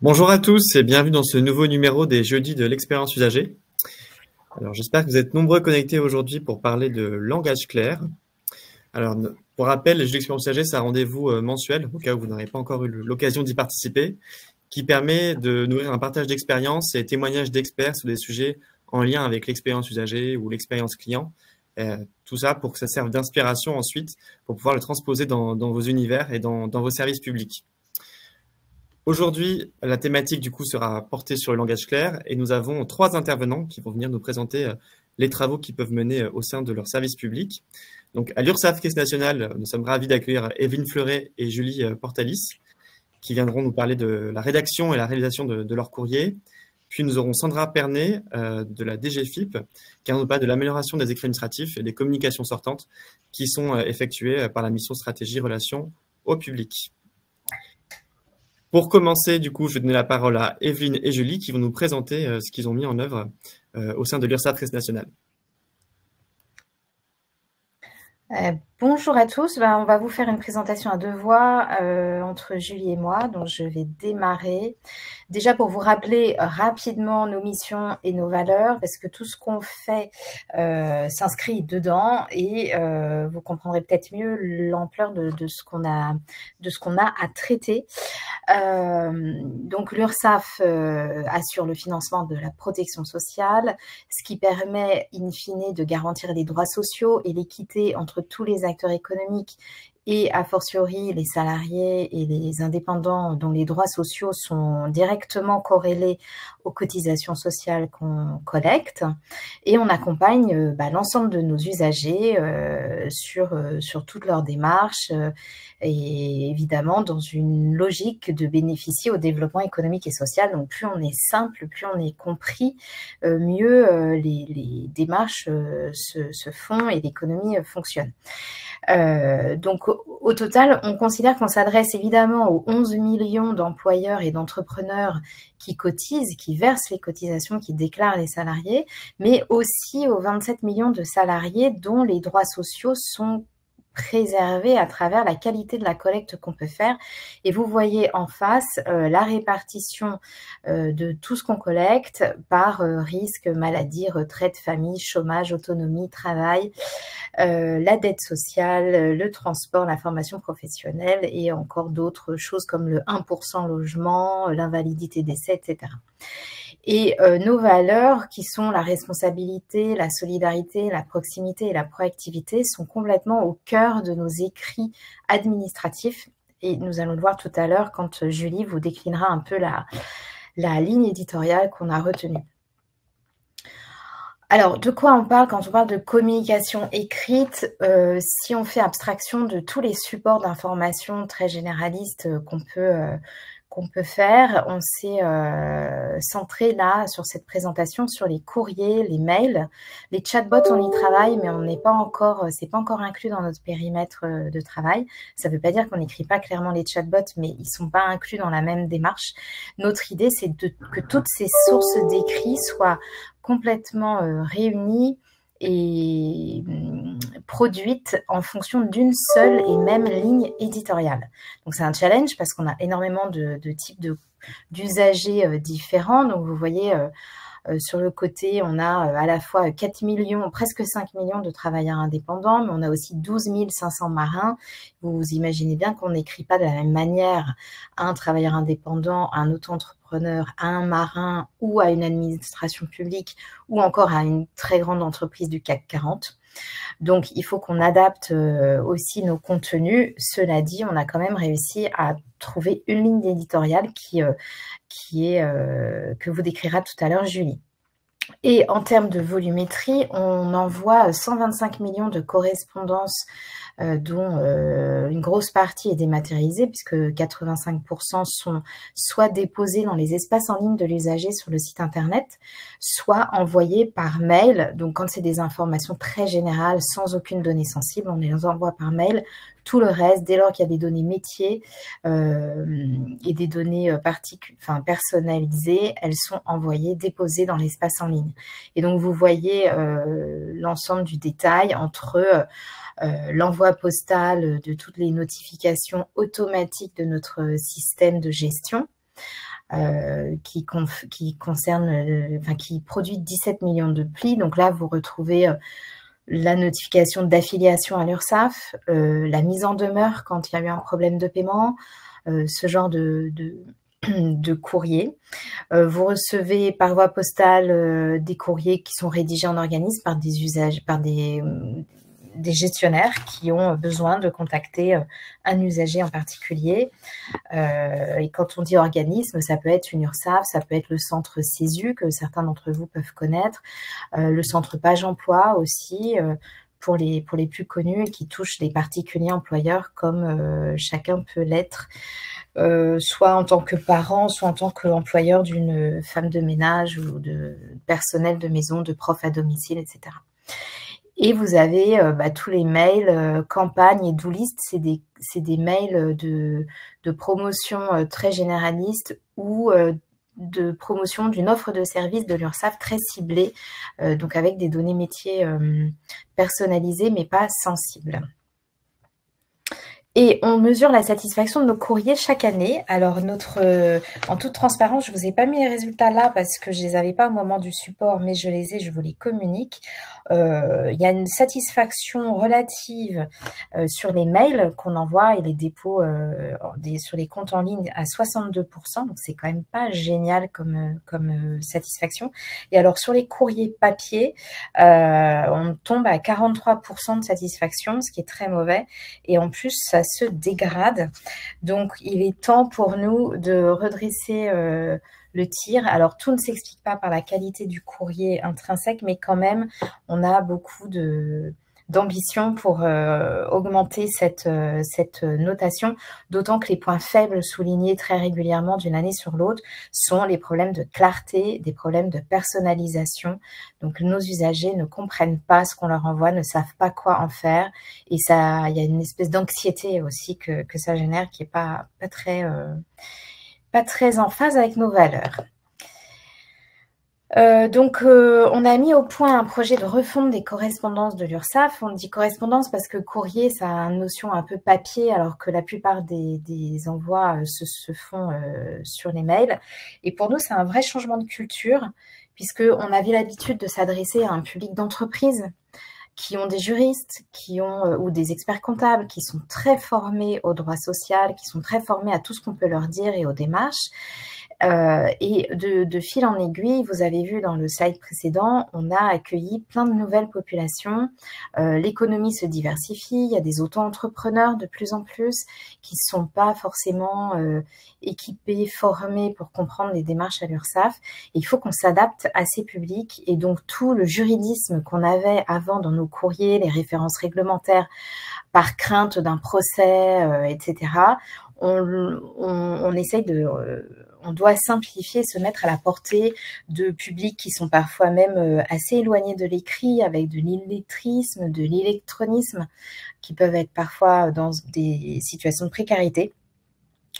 Bonjour à tous et bienvenue dans ce nouveau numéro des Jeudis de l'expérience usagée. Alors, j'espère que vous êtes nombreux connectés aujourd'hui pour parler de langage clair. Alors, pour rappel, les Jeudis de l'expérience usagée, c'est un rendez-vous mensuel, au cas où vous n'aurez pas encore eu l'occasion d'y participer, qui permet de nourrir un partage d'expériences et témoignages d'experts sur des sujets en lien avec l'expérience usagée ou l'expérience client. Tout ça pour que ça serve d'inspiration ensuite pour pouvoir le transposer dans vos univers et dans vos services publics. Aujourd'hui, la thématique du coup sera portée sur le langage clair et nous avons 3 intervenants qui vont venir nous présenter les travaux qu'ils peuvent mener au sein de leur service public. Donc à l'URSSAF Caisse Nationale, nous sommes ravis d'accueillir Evelyne Fleuret et Julie Portalis qui viendront nous parler de la rédaction et la réalisation de leur courrier. Puis nous aurons Sandra Pernet de la DGFIP qui va nous parler de l'amélioration des écrits administratifs et des communications sortantes qui sont effectuées par la mission stratégie relations au public. Pour commencer, du coup, je vais donner la parole à Evelyne et Julie qui vont nous présenter ce qu'ils ont mis en œuvre au sein de l'URSSAF Caisse Nationale. Bonjour à tous, on va vous faire une présentation à 2 voix entre Julie et moi, donc je vais démarrer. Déjà pour vous rappeler rapidement nos missions et nos valeurs, parce que tout ce qu'on fait s'inscrit dedans et vous comprendrez peut-être mieux l'ampleur de ce qu'on a à traiter. Donc l'URSSAF assure le financement de la protection sociale, ce qui permet in fine de garantir les droits sociaux et l'équité entre tous les acteurs économiques et a fortiori les salariés et les indépendants dont les droits sociaux sont directement corrélés aux cotisations sociales qu'on collecte. Et on accompagne l'ensemble de nos usagers sur toutes leurs démarches et évidemment dans une logique de bénéficier au développement économique et social. Donc plus on est simple, plus on est compris, mieux les démarches se font et l'économie fonctionne. Donc au total, on considère qu'on s'adresse évidemment aux 11 millions d'employeurs et d'entrepreneurs qui cotisent, qui versent les cotisations, qui déclarent les salariés, mais aussi aux 27 millions de salariés dont les droits sociaux sont préservés à travers la qualité de la collecte qu'on peut faire. Et vous voyez en face la répartition de tout ce qu'on collecte par risque, maladie, retraite, famille, chômage, autonomie, travail, la dette sociale, le transport, la formation professionnelle et encore d'autres choses comme le 1% logement, l'invalidité décès, etc. Et nos valeurs, qui sont la responsabilité, la solidarité, la proximité et la proactivité, sont complètement au cœur de nos écrits administratifs. Et nous allons le voir tout à l'heure quand Julie vous déclinera un peu la ligne éditoriale qu'on a retenue. Alors, de quoi on parle quand on parle de communication écrite? Si on fait abstraction de tous les supports d'information très généralistes qu'on peut faire, on s'est centré là sur cette présentation sur les courriers, les mails, les chatbots. On y travaille, mais on n'est pas encore, c'est pas encore inclus dans notre périmètre de travail. Ça ne veut pas dire qu'on n'écrit pas clairement les chatbots, mais ils sont pas inclus dans la même démarche. Notre idée, c'est que toutes ces sources d'écrits soient complètement réunies et produite en fonction d'une seule et même ligne éditoriale. Donc c'est un challenge parce qu'on a énormément de types d'usagers différents. Donc vous voyez sur le côté, on a à la fois 4 millions, presque 5 millions de travailleurs indépendants, mais on a aussi 12 500 marins. Vous imaginez bien qu'on n'écrit pas de la même manière à un travailleur indépendant, à un auto-entrepreneur, à un marin ou à une administration publique ou encore à une très grande entreprise du CAC 40. Donc, il faut qu'on adapte aussi nos contenus. Cela dit, on a quand même réussi à trouver une ligne éditoriale que vous décrira tout à l'heure Julie. Et en termes de volumétrie, on envoie 125 millions de correspondances dont une grosse partie est dématérialisée puisque 85% sont soit déposés dans les espaces en ligne de l'usager sur le site internet, soit envoyés par mail. Donc quand c'est des informations très générales sans aucune donnée sensible, on les envoie par mail. Tout le reste, dès lors qu'il y a des données métiers et des données personnalisées, elles sont envoyées, déposées dans l'espace en ligne. Et donc, vous voyez l'ensemble du détail entre l'envoi postal de toutes les notifications automatiques de notre système de gestion, qui produit 17 millions de plis. Donc là, vous retrouvez la notification d'affiliation à l'URSSAF, la mise en demeure quand il y a eu un problème de paiement, ce genre de courrier. Vous recevez par voie postale des courriers qui sont rédigés en organisme par des gestionnaires qui ont besoin de contacter un usager en particulier. Et quand on dit organisme, ça peut être une URSSAF, ça peut être le centre CESU, que certains d'entre vous peuvent connaître, le centre Page Emploi aussi, pour les plus connus et qui touchent les particuliers employeurs comme chacun peut l'être, soit en tant que parent, soit en tant qu'employeur d'une femme de ménage ou de personnel de maison, de prof à domicile, etc. Et vous avez tous les mails, campagne et do-list, c'est des mails de promotion très généralistes ou de promotion d'une offre de service de l'URSSAF très ciblée, donc avec des données métiers personnalisées mais pas sensibles. Et on mesure la satisfaction de nos courriers chaque année. Alors, en toute transparence, je ne vous ai pas mis les résultats là parce que je ne les avais pas au moment du support, mais je les ai, je vous les communique. Il y a une satisfaction relative sur les mails qu'on envoie et les dépôts sur les comptes en ligne à 62%. Donc, c'est quand même pas génial comme satisfaction. Et alors, sur les courriers papier, on tombe à 43% de satisfaction, ce qui est très mauvais. Et en plus, ça se dégrade. Donc, il est temps pour nous de redresser le tir. Alors, tout ne s'explique pas par la qualité du courrier intrinsèque, mais quand même, on a beaucoup d'ambition pour augmenter cette notation, d'autant que les points faibles soulignés très régulièrement d'une année sur l'autre sont les problèmes de clarté, des problèmes de personnalisation. Donc, nos usagers ne comprennent pas ce qu'on leur envoie, ne savent pas quoi en faire. Et il y a une espèce d'anxiété aussi que ça génère qui n'est pas très en phase avec nos valeurs. On a mis au point un projet de refonte des correspondances de l'URSSAF. On dit correspondance parce que courrier, ça a une notion un peu papier, alors que la plupart des envois se font sur les mails. Et pour nous, c'est un vrai changement de culture, puisqu'on avait l'habitude de s'adresser à un public d'entreprise qui ont des juristes, ou des experts comptables, qui sont très formés au droit social, qui sont très formés à tout ce qu'on peut leur dire et aux démarches. Et de fil en aiguille, vous avez vu dans le slide précédent, on a accueilli plein de nouvelles populations. L'économie se diversifie, il y a des auto-entrepreneurs de plus en plus qui ne sont pas forcément équipés, formés pour comprendre les démarches à l'URSSAF. Et il faut qu'on s'adapte à ces publics. Et donc, tout le juridisme qu'on avait avant dans nos courriers, les références réglementaires, par crainte d'un procès, etc., on essaye on doit simplifier, se mettre à la portée de publics qui sont parfois même assez éloignés de l'écrit, avec de l'illettrisme, de l'électronisme, qui peuvent être parfois dans des situations de précarité.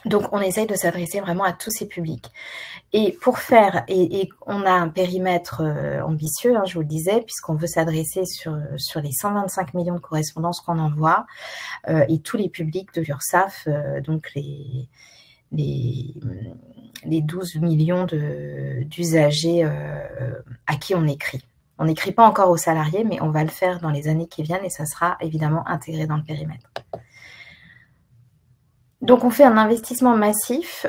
Donc, on essaye de s'adresser vraiment à tous ces publics. Et pour faire, et on a un périmètre ambitieux, je vous le disais, puisqu'on veut s'adresser sur les 125 millions de correspondances qu'on envoie, et tous les publics de l'URSSAF, donc les 12 millions d'usagers à qui on écrit. On n'écrit pas encore aux salariés, mais on va le faire dans les années qui viennent et ça sera évidemment intégré dans le périmètre. Donc, on fait un investissement massif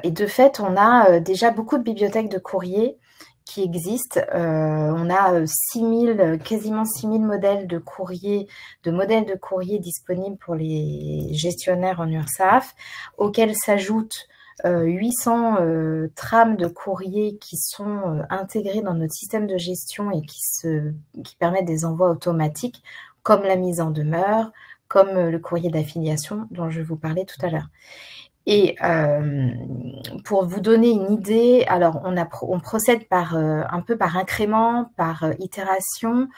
et de fait, on a déjà beaucoup de bibliothèques de courrier qui existent. On a quasiment 6000 modèles de courrier disponibles pour les gestionnaires en URSSAF, auxquels s'ajoutent 800 trames de courrier qui sont intégrées dans notre système de gestion et qui permettent des envois automatiques, comme la mise en demeure, comme le courrier d'affiliation dont je vous parlais tout à l'heure. Et pour vous donner une idée, alors on procède un peu par incrément, par itération.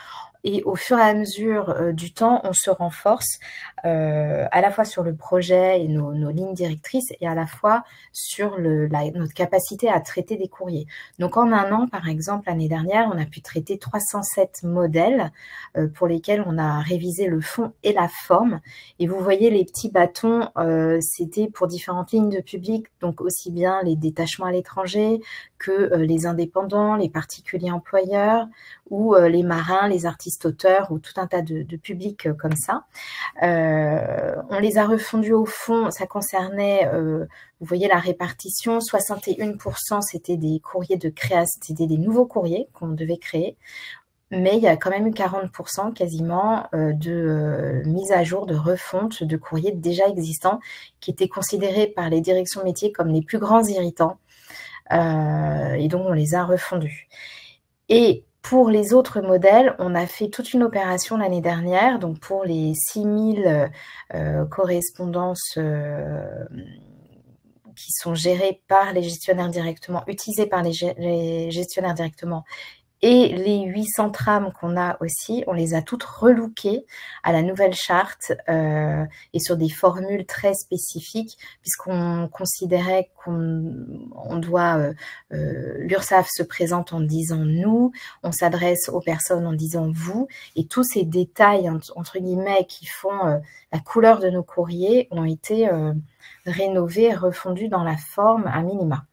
Et au fur et à mesure du temps, on se renforce à la fois sur le projet et nos lignes directrices et à la fois sur notre capacité à traiter des courriers. Donc en un an, par exemple, l'année dernière, on a pu traiter 307 modèles pour lesquels on a révisé le fond et la forme. Et vous voyez les petits bâtons, c'était pour différentes lignes de public, donc aussi bien les détachements à l'étranger que les indépendants, les particuliers employeurs ou les marins, les artistes auteurs ou tout un tas de publics comme ça. On les a refondus au fond, ça concernait, vous voyez la répartition, 61% c'était des courriers de création, c'était des nouveaux courriers qu'on devait créer. Mais il y a quand même eu 40% quasiment de mise à jour, de refonte de courriers déjà existants qui étaient considérés par les directions métiers comme les plus grands irritants. Et donc, on les a refondus. Et pour les autres modèles, on a fait toute une opération l'année dernière. Donc, pour les 6000 correspondances qui sont gérées par les gestionnaires directement, utilisées par les gestionnaires directement, et les 800 trames qu'on a aussi, on les a toutes relookées à la nouvelle charte et sur des formules très spécifiques, puisqu'on considérait qu'on doit... l'URSSAF se présente en disant « nous », on s'adresse aux personnes en disant « vous », et tous ces détails, entre guillemets, qui font la couleur de nos courriers ont été rénovés et refondus dans la forme à minima.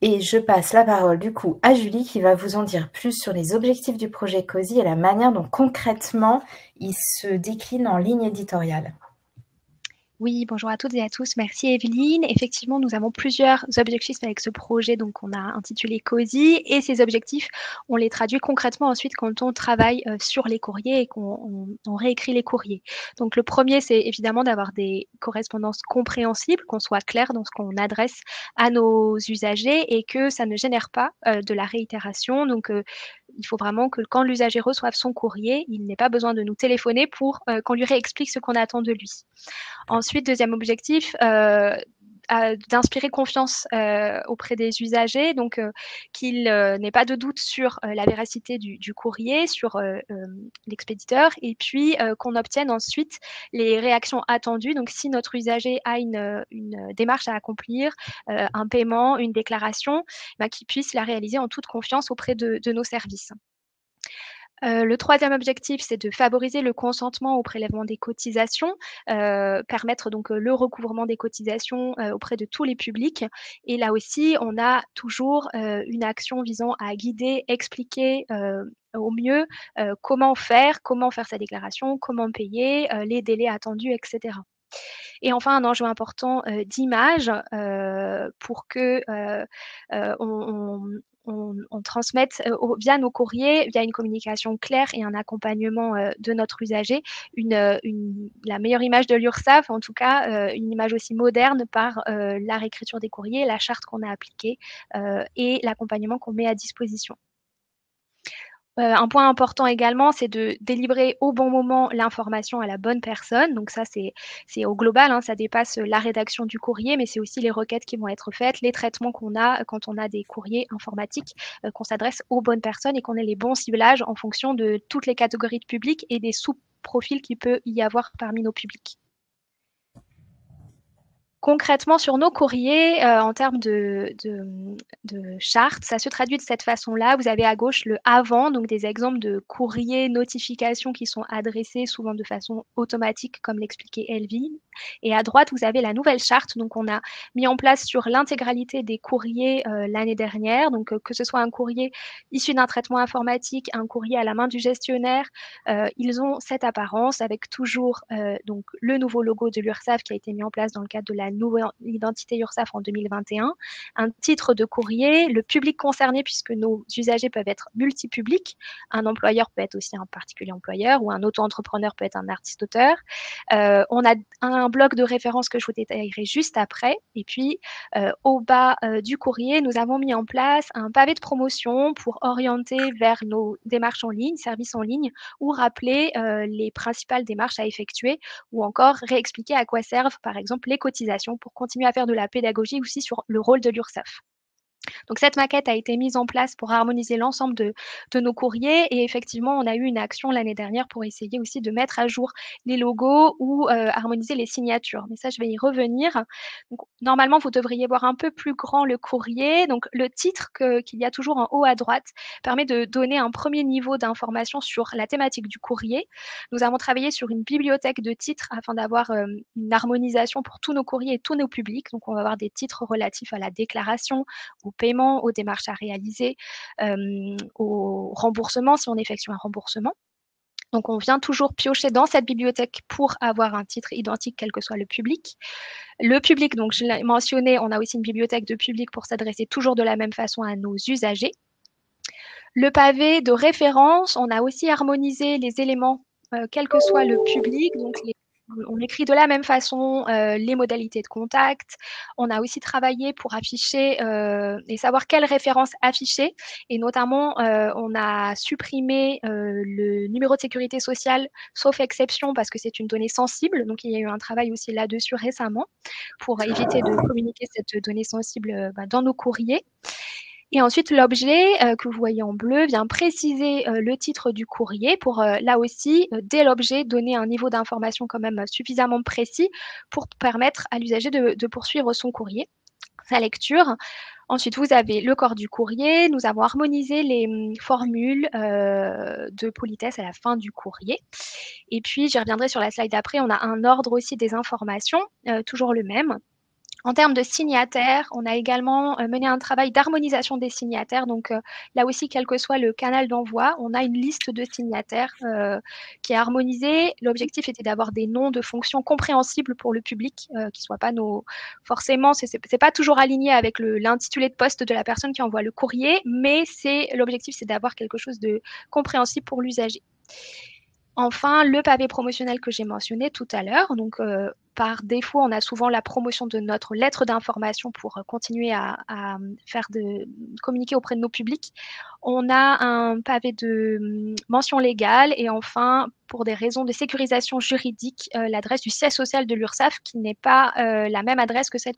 Et je passe la parole du coup à Julie qui va vous en dire plus sur les objectifs du projet COSI et la manière dont concrètement il se décline en ligne éditoriale. Oui, bonjour à toutes et à tous. Merci Evelyne. Effectivement, nous avons plusieurs objectifs avec ce projet, donc on a intitulé COSI, et ces objectifs, on les traduit concrètement ensuite quand on travaille sur les courriers et qu'on réécrit les courriers. Donc le premier, c'est évidemment d'avoir des correspondances compréhensibles, qu'on soit clair dans ce qu'on adresse à nos usagers et que ça ne génère pas de la réitération. Donc il faut vraiment que quand l'usager reçoive son courrier, il n'ait pas besoin de nous téléphoner pour qu'on lui réexplique ce qu'on attend de lui. Ensuite, deuxième objectif, d'inspirer confiance auprès des usagers, donc qu'il n'ait pas de doute sur la véracité du courrier, sur l'expéditeur, et puis qu'on obtienne ensuite les réactions attendues. Donc, si notre usager a une démarche à accomplir, un paiement, une déclaration, qu'il puisse la réaliser en toute confiance auprès de nos services. Le troisième objectif, c'est de favoriser le consentement au prélèvement des cotisations, permettre donc le recouvrement des cotisations auprès de tous les publics. Et là aussi, on a toujours une action visant à guider, expliquer au mieux comment faire sa déclaration, comment payer, les délais attendus, etc. Et enfin, un enjeu important d'image pour que on transmette via nos courriers, via une communication claire et un accompagnement de notre usager, la meilleure image de l'URSSAF, en tout cas une image aussi moderne par la réécriture des courriers, la charte qu'on a appliquée et l'accompagnement qu'on met à disposition. Un point important également, c'est de délivrer au bon moment l'information à la bonne personne. Donc ça, c'est au global, hein, ça dépasse la rédaction du courrier, mais c'est aussi les requêtes qui vont être faites, les traitements qu'on a quand on a des courriers informatiques, qu'on s'adresse aux bonnes personnes et qu'on ait les bons ciblages en fonction de toutes les catégories de publics et des sous-profils qu'il peut y avoir parmi nos publics. Concrètement, sur nos courriers, en termes de charte, ça se traduit de cette façon-là. Vous avez à gauche le avant, donc des exemples de courriers, notifications qui sont adressés souvent de façon automatique, comme l'expliquait Elvine. Et à droite, vous avez la nouvelle charte. Donc, on a mis en place sur l'intégralité des courriers l'année dernière. Donc, que ce soit un courrier issu d'un traitement informatique, un courrier à la main du gestionnaire, ils ont cette apparence avec toujours donc le nouveau logo de l'URSSAF qui a été mis en place dans le cadre de la nouvelle identité URSSAF en 2021, un titre de courrier, le public concerné puisque nos usagers peuvent être multipublics, un employeur peut être aussi un particulier employeur ou un auto-entrepreneur peut être un artiste-auteur. On a un bloc de référence que je vous détaillerai juste après et puis au bas du courrier, nous avons mis en place un pavé de promotion pour orienter vers nos démarches en ligne, services en ligne ou rappeler les principales démarches à effectuer ou encore réexpliquer à quoi servent par exemple les cotisations pour continuer à faire de la pédagogie aussi sur le rôle de l'URSSAF. Donc cette maquette a été mise en place pour harmoniser l'ensemble de nos courriers et effectivement, on a eu une action l'année dernière pour essayer aussi de mettre à jour les logos ou harmoniser les signatures. Mais ça, je vais y revenir. Donc, normalement, vous devriez voir un peu plus grand le courrier. Donc le titre qu'il y a toujours en haut à droite permet de donner un premier niveau d'information sur la thématique du courrier. Nous avons travaillé sur une bibliothèque de titres afin d'avoir une harmonisation pour tous nos courriers et tous nos publics. Donc on va avoir des titres relatifs à la déclaration, au paiement, aux démarches à réaliser, au remboursement si on effectue un remboursement. Donc, on vient toujours piocher dans cette bibliothèque pour avoir un titre identique, quel que soit le public. Le public, donc je l'ai mentionné, on a aussi une bibliothèque de public pour s'adresser toujours de la même façon à nos usagers. Le pavé de référence, on a aussi harmonisé les éléments, quel que soit le public, donc on écrit de la même façon les modalités de contact. On a aussi travaillé pour afficher et savoir quelles références afficher. Et notamment, on a supprimé le numéro de sécurité sociale, sauf exception, parce que c'est une donnée sensible. Donc, il y a eu un travail aussi là-dessus récemment pour éviter de communiquer cette donnée sensible dans nos courriers. Et ensuite, l'objet que vous voyez en bleu vient préciser le titre du courrier pour, là aussi, dès l'objet, donner un niveau d'information quand même suffisamment précis pour permettre à l'usager de poursuivre son courrier, sa lecture. Ensuite, vous avez le corps du courrier. Nous avons harmonisé les formules de politesse à la fin du courrier. Et puis, j'y reviendrai sur la slide d'après, on a un ordre aussi des informations, toujours le même. En termes de signataires, on a également mené un travail d'harmonisation des signataires. Donc là aussi, quel que soit le canal d'envoi, on a une liste de signataires qui est harmonisée. L'objectif était d'avoir des noms de fonctions compréhensibles pour le public, qui soient pas nos... Forcément, c'est pas toujours aligné avec l'intitulé de poste de la personne qui envoie le courrier, mais l'objectif, c'est d'avoir quelque chose de compréhensible pour l'usager. Enfin, le pavé promotionnel que j'ai mentionné tout à l'heure. Donc, par défaut, on a souvent la promotion de notre lettre d'information pour continuer à communiquer auprès de nos publics. On a un pavé de mention légale et enfin, pour des raisons de sécurisation juridique, l'adresse du siège social de l'URSSAF qui n'est pas la même adresse que celle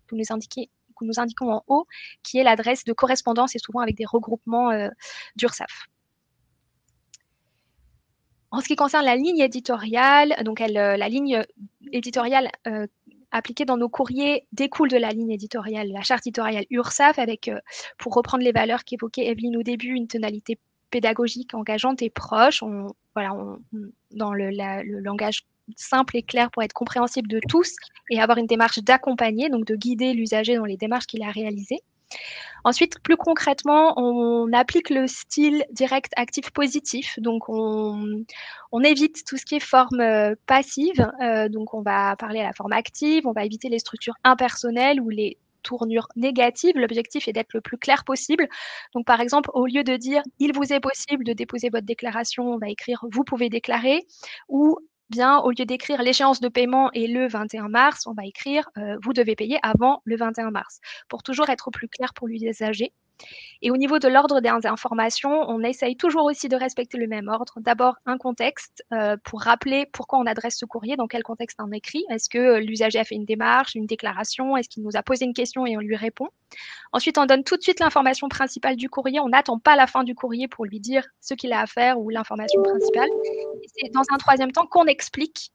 que nous indiquons en haut, qui est l'adresse de correspondance et souvent avec des regroupements d'URSSAF. En ce qui concerne la ligne éditoriale, donc la ligne éditoriale appliquée dans nos courriers découle de la ligne éditoriale, la charte éditoriale URSSAF, avec, pour reprendre les valeurs qu'évoquait Evelyne au début, une tonalité pédagogique, engageante et proche. Dans le langage simple et clair pour être compréhensible de tous et avoir une démarche d'accompagner, donc de guider l'usager dans les démarches qu'il a réalisées. Ensuite, plus concrètement, on applique le style direct actif positif. Donc, on évite tout ce qui est forme passive. Donc, on va parler à la forme active. On va éviter les structures impersonnelles ou les tournures négatives. L'objectif est d'être le plus clair possible. Donc, par exemple, au lieu de dire « il vous est possible de déposer votre déclaration », on va écrire « vous pouvez déclarer » ou bien, au lieu d'écrire l'échéance de paiement et le 21 mars, on va écrire vous devez payer avant le 21 mars pour toujours être plus clair pour l'usager. Et au niveau de l'ordre des informations, on essaye toujours aussi de respecter le même ordre. D'abord, un contexte pour rappeler pourquoi on adresse ce courrier, dans quel contexte on écrit. Est-ce que l'usager a fait une démarche, une déclaration? Est-ce qu'il nous a posé une question et on lui répond? Ensuite, on donne tout de suite l'information principale du courrier. On n'attend pas la fin du courrier pour lui dire ce qu'il a à faire ou l'information principale. C'est dans un troisième temps qu'on explique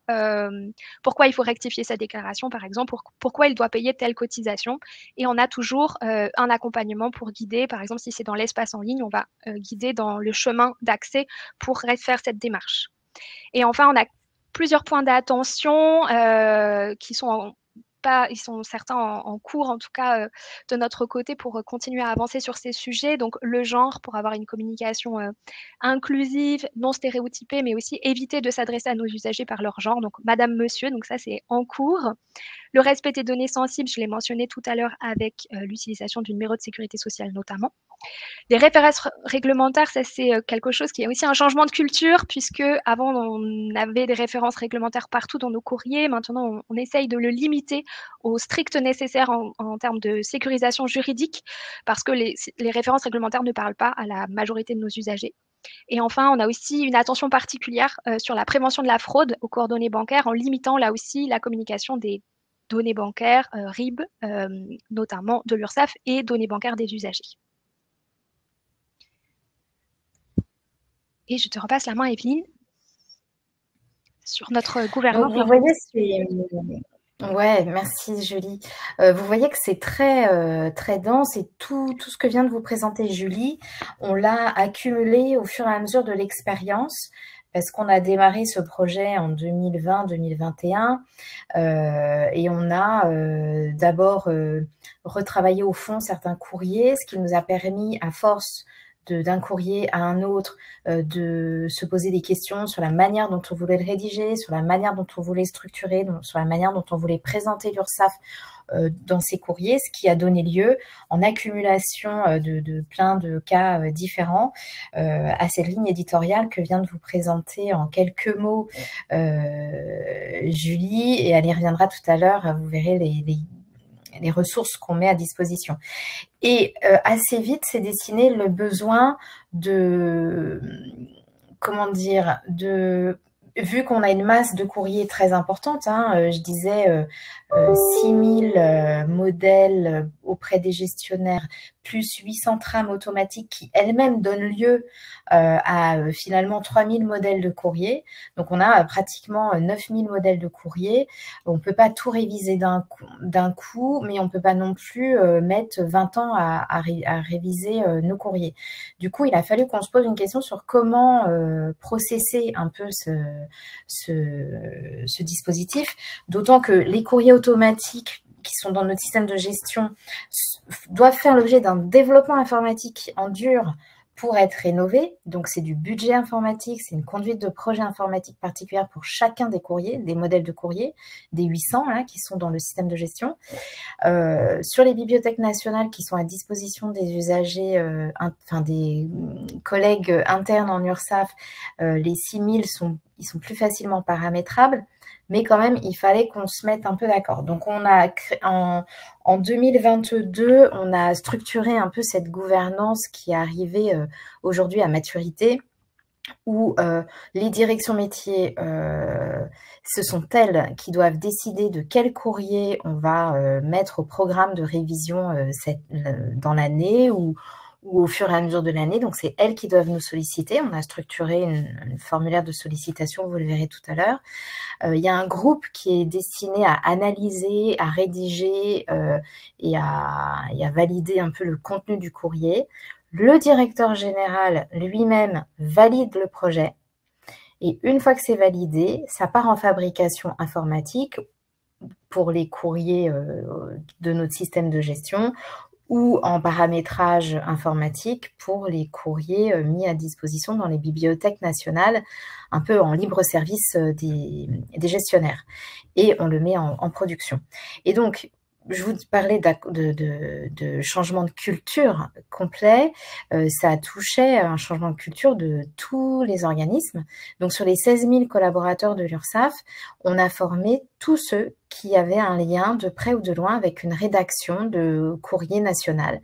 pourquoi il faut rectifier sa déclaration, par exemple, pourquoi il doit payer telle cotisation. Et on a toujours un accompagnement pour guider. Par exemple, si c'est dans l'espace en ligne, on va guider dans le chemin d'accès pour faire cette démarche. Et enfin, on a plusieurs points d'attention qui sont ils sont certains en cours, en tout cas de notre côté, pour continuer à avancer sur ces sujets. Donc, le genre, pour avoir une communication inclusive, non stéréotypée, mais aussi éviter de s'adresser à nos usagers par leur genre. Donc, madame, monsieur, donc ça, c'est en cours. Le respect des données sensibles, je l'ai mentionné tout à l'heure avec l'utilisation du numéro de sécurité sociale notamment. Les références réglementaires, ça c'est quelque chose qui est aussi un changement de culture puisque avant on avait des références réglementaires partout dans nos courriers. Maintenant, on essaye de le limiter au strict nécessaire en termes de sécurisation juridique parce que les références réglementaires ne parlent pas à la majorité de nos usagers. Et enfin, on a aussi une attention particulière sur la prévention de la fraude aux coordonnées bancaires en limitant là aussi la communication des données bancaires, RIB, notamment de l'URSSAF, et données bancaires des usagers. Et je te repasse la main, Evelyne, sur notre gouvernance. Donc, vous voyez, ouais, merci Julie. Vous voyez que c'est très dense et tout ce que vient de vous présenter Julie, on l'a accumulé au fur et à mesure de l'expérience parce qu'on a démarré ce projet en 2020-2021 et on a d'abord retravaillé au fond certains courriers, ce qui nous a permis à force d'un courrier à un autre, de se poser des questions sur la manière dont on voulait le rédiger, sur la manière dont on voulait structurer, sur la manière dont on voulait présenter l'URSSAF dans ces courriers, ce qui a donné lieu en accumulation de plein de cas différents à cette ligne éditoriale que vient de vous présenter en quelques mots Julie, et elle y reviendra tout à l'heure, vous verrez les ressources qu'on met à disposition. Et assez vite s'est dessiné le besoin de, comment dire, vu qu'on a une masse de courriers très importante, je disais 6000 modèles auprès des gestionnaires, plus 800 trames automatiques qui elles-mêmes donnent lieu à finalement 3000 modèles de courrier. Donc on a pratiquement 9000 modèles de courrier. On ne peut pas tout réviser d'un coup, mais on ne peut pas non plus mettre 20 ans à réviser nos courriers. Du coup, il a fallu qu'on se pose une question sur comment processer un peu ce dispositif, d'autant que les courriers automatiques qui sont dans notre système de gestion doivent faire l'objet d'un développement informatique en dur pour être rénovés. Donc, c'est du budget informatique, c'est une conduite de projet informatique particulière pour chacun des courriers, des modèles de courrier, des 800 qui sont dans le système de gestion. Sur les bibliothèques nationales qui sont à disposition des usagers, des collègues internes en URSSAF, les 6000 ils sont plus facilement paramétrables, mais quand même, il fallait qu'on se mette un peu d'accord. Donc, on a en 2022, on a structuré un peu cette gouvernance qui est arrivée aujourd'hui à maturité, où les directions métiers, ce sont elles qui doivent décider de quel courrier on va mettre au programme de révision dans l'année ou au fur et à mesure de l'année. Donc, c'est elles qui doivent nous solliciter. On a structuré une formulaire de sollicitation, vous le verrez tout à l'heure. Il y a un groupe qui est destiné à analyser, à rédiger et à valider un peu le contenu du courrier. Le directeur général lui-même valide le projet. Et une fois que c'est validé, ça part en fabrication informatique pour les courriers de notre système de gestion ou en paramétrage informatique pour les courriers mis à disposition dans les bibliothèques nationales, un peu en libre service des gestionnaires. Et on le met en production. Et donc, je vous parlais de changement de culture complet. Ça touchait un changement de culture de tous les organismes. Donc, sur les 16 000 collaborateurs de l'URSSAF, on a formé tous ceux qui avaient un lien de près ou de loin avec une rédaction de courrier national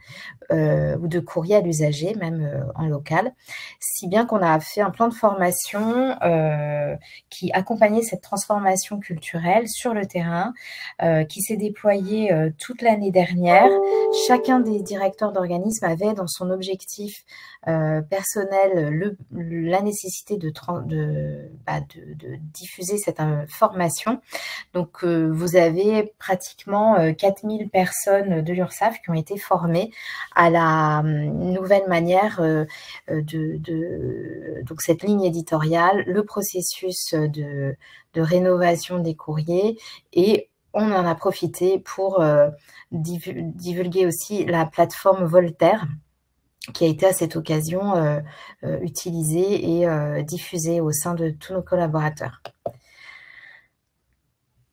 ou de courrier à l'usager, même en local. Si bien qu'on a fait un plan de formation qui accompagnait cette transformation culturelle sur le terrain, qui s'est déployé toute l'année dernière. Chacun des directeurs d'organismes avait dans son objectif personnel la nécessité de diffuser cette information. Donc, vous avez pratiquement 4000 personnes de l'URSSAF qui ont été formées à la nouvelle manière donc cette ligne éditoriale, le processus de rénovation des courriers, et on en a profité pour divulguer aussi la plateforme Voltaire, qui a été à cette occasion utilisée et diffusée au sein de tous nos collaborateurs.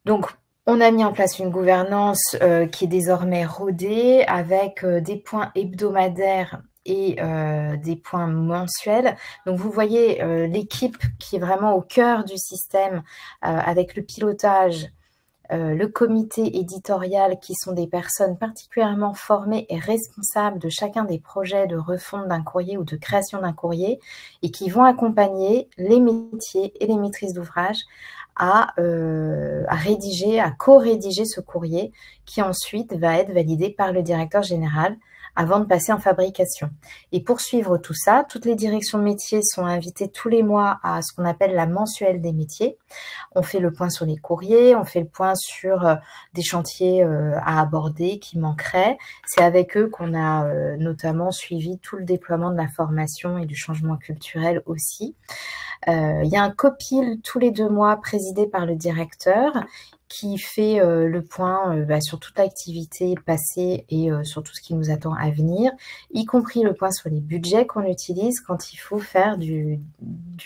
Donc, on a mis en place une gouvernance qui est désormais rodée avec des points hebdomadaires et des points mensuels. Donc, vous voyez l'équipe qui est vraiment au cœur du système avec le pilotage, le comité éditorial qui sont des personnes particulièrement formées et responsables de chacun des projets de refonte d'un courrier ou de création d'un courrier et qui vont accompagner les métiers et les maîtrises d'ouvrage à rédiger, à co-rédiger ce courrier qui ensuite va être validé par le directeur général avant de passer en fabrication. Et pour suivre tout ça, toutes les directions métiers sont invitées tous les mois à ce qu'on appelle la mensuelle des métiers. On fait le point sur les courriers, on fait le point sur des chantiers à aborder qui manqueraient. C'est avec eux qu'on a notamment suivi tout le déploiement de la formation et du changement culturel aussi. Il y a un copil tous les 2 mois présidé par le directeur qui fait le point sur toute l'activité passée et sur tout ce qui nous attend à venir, y compris le point sur les budgets qu'on utilise quand il faut faire du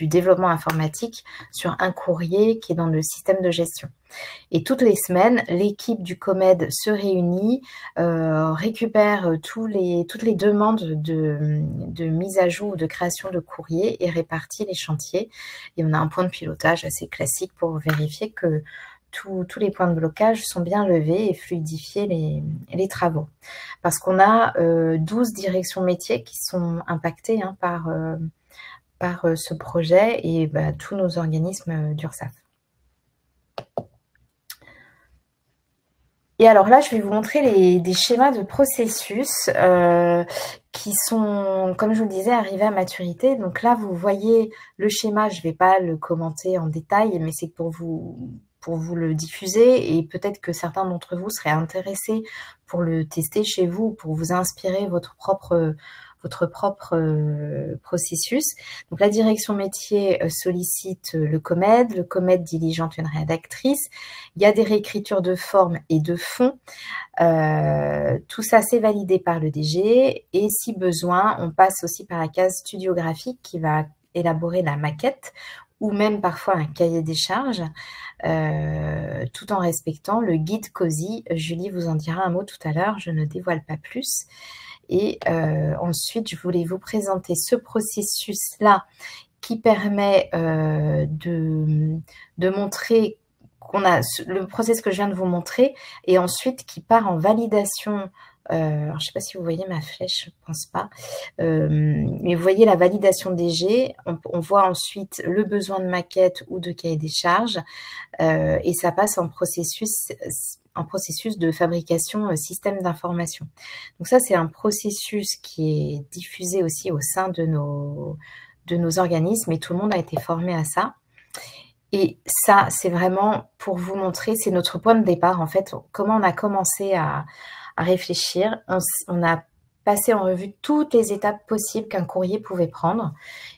développement informatique sur un courrier qui est dans le système de gestion. Et toutes les semaines, l'équipe du COMED se réunit, récupère toutes les demandes de mise à jour ou de création de courrier et répartit les chantiers. Et on a un point de pilotage assez classique pour vérifier que tous les points de blocage sont bien levés et fluidifier les travaux. Parce qu'on a 12 directions métiers qui sont impactées par ce projet et tous nos organismes d'URSSAF. Et alors là, je vais vous montrer des schémas de processus qui sont, comme je vous le disais, arrivés à maturité. Donc là, vous voyez le schéma, je ne vais pas le commenter en détail, mais c'est pour vous le diffuser et peut-être que certains d'entre vous seraient intéressés pour le tester chez vous, pour vous inspirer votre propre processus. Donc la direction métier sollicite le COMED diligente une rédactrice. Il y a des réécritures de forme et de fond. Tout ça, c'est validé par le DG et si besoin, on passe aussi par la case studio graphique qui va élaborer la maquette ou même parfois un cahier des charges, tout en respectant le guide COSI. Julie vous en dira un mot tout à l'heure, je ne dévoile pas plus. Et ensuite, je voulais vous présenter ce processus-là qui permet de montrer qu'on a le processus que je viens de vous montrer et ensuite qui part en validation. Alors, je ne sais pas si vous voyez ma flèche, je ne pense pas. Mais vous voyez la validation DG. On voit ensuite le besoin de maquette ou de cahier des charges et ça passe en processus de fabrication système d'information. Donc ça, c'est un processus qui est diffusé aussi au sein de nos organismes et tout le monde a été formé à ça. Et ça, c'est vraiment pour vous montrer, c'est notre point de départ en fait, comment on a commencé à réfléchir. On a passé en revue toutes les étapes possibles qu'un courrier pouvait prendre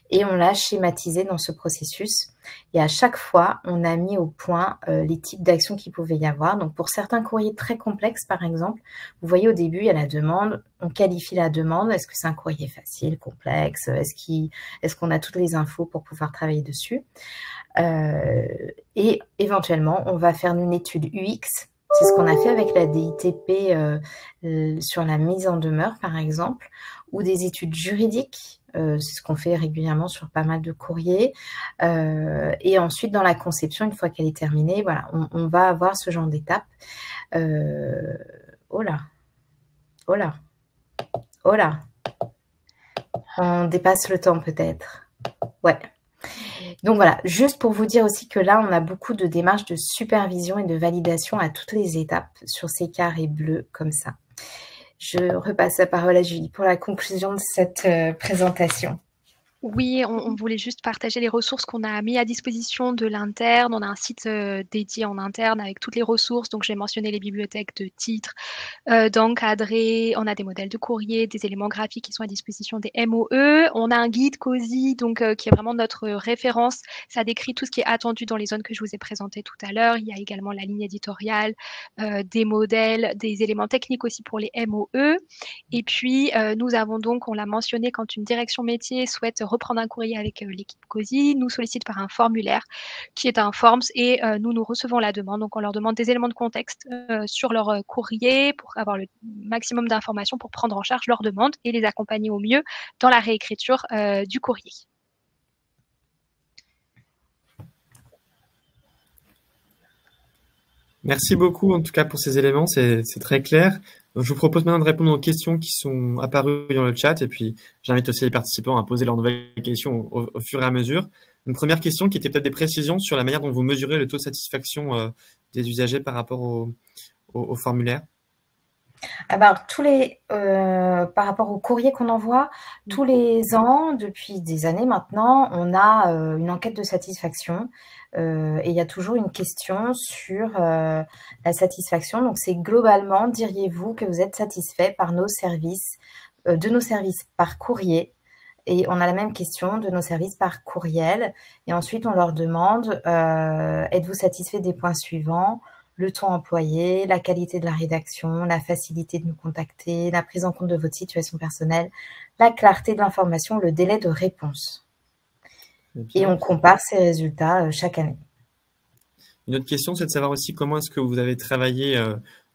et on l'a schématisé dans ce processus. Et à chaque fois, on a mis au point les types d'actions qu'il pouvait y avoir. Donc, pour certains courriers très complexes, par exemple, vous voyez au début, il y a la demande. On qualifie la demande. Est-ce que c'est un courrier facile, complexe? Est-ce qu'on a toutes les infos pour pouvoir travailler dessus? Et éventuellement, on va faire une étude UX. C'est ce qu'on a fait avec la DITP sur la mise en demeure, par exemple, ou des études juridiques. C'est ce qu'on fait régulièrement sur pas mal de courriers. Et ensuite, dans la conception, une fois qu'elle est terminée, voilà, on va avoir ce genre d'étape. Oh là, oh là, oh là. On dépasse le temps peut-être. Ouais. Donc voilà, juste pour vous dire aussi que là, on a beaucoup de démarches de supervision et de validation à toutes les étapes sur ces carrés bleus comme ça. Je repasse la parole à Julie pour la conclusion de cette présentation. Oui, on voulait juste partager les ressources qu'on a mis à disposition de l'interne. On a un site dédié en interne avec toutes les ressources. Donc, j'ai mentionné les bibliothèques de titres, d'encadrés. On a des modèles de courrier, des éléments graphiques qui sont à disposition des MOE. On a un guide COSI, donc qui est vraiment notre référence. Ça décrit tout ce qui est attendu dans les zones que je vous ai présentées tout à l'heure. Il y a également la ligne éditoriale, des modèles, des éléments techniques aussi pour les MOE. Et puis, nous avons donc, on l'a mentionné, quand une direction métier souhaite reprendre un courrier avec l'équipe COSI, nous sollicite par un formulaire qui est un Forms et nous recevons la demande. Donc, on leur demande des éléments de contexte sur leur courrier pour avoir le maximum d'informations pour prendre en charge leur demande et les accompagner au mieux dans la réécriture du courrier. Merci beaucoup en tout cas pour ces éléments, c'est très clair. Donc, je vous propose maintenant de répondre aux questions qui sont apparues dans le chat et puis j'invite aussi les participants à poser leurs nouvelles questions au fur et à mesure. Une première question qui était peut-être des précisions sur la manière dont vous mesurez le taux de satisfaction des usagers par rapport au formulaire. Alors, par rapport au courrier qu'on envoie, tous les ans, depuis des années maintenant, on a une enquête de satisfaction et il y a toujours une question sur la satisfaction. Donc, c'est globalement, diriez-vous que vous êtes satisfait par nos services, de nos services par courrier? Et on a la même question de nos services par courriel. Et ensuite, on leur demande, êtes-vous satisfait des points suivants? Le ton employé, la qualité de la rédaction, la facilité de nous contacter, la prise en compte de votre situation personnelle, la clarté de l'information, le délai de réponse. Et on compare ces résultats chaque année. Une autre question, c'est de savoir aussi comment est-ce que vous avez travaillé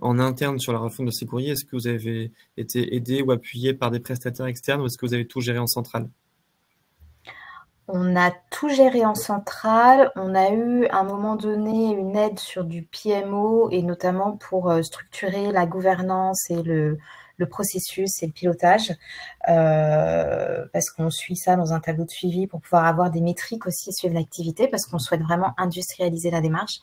en interne sur la refonte de ces courriers. Est-ce que vous avez été aidé ou appuyé par des prestataires externes ou est-ce que vous avez tout géré en centrale? On a tout géré en centrale. On a eu à un moment donné une aide sur du PMO et notamment pour structurer la gouvernance et le processus et le pilotage parce qu'on suit ça dans un tableau de suivi pour pouvoir avoir des métriques aussi, suivre l'activité parce qu'on souhaite vraiment industrialiser la démarche.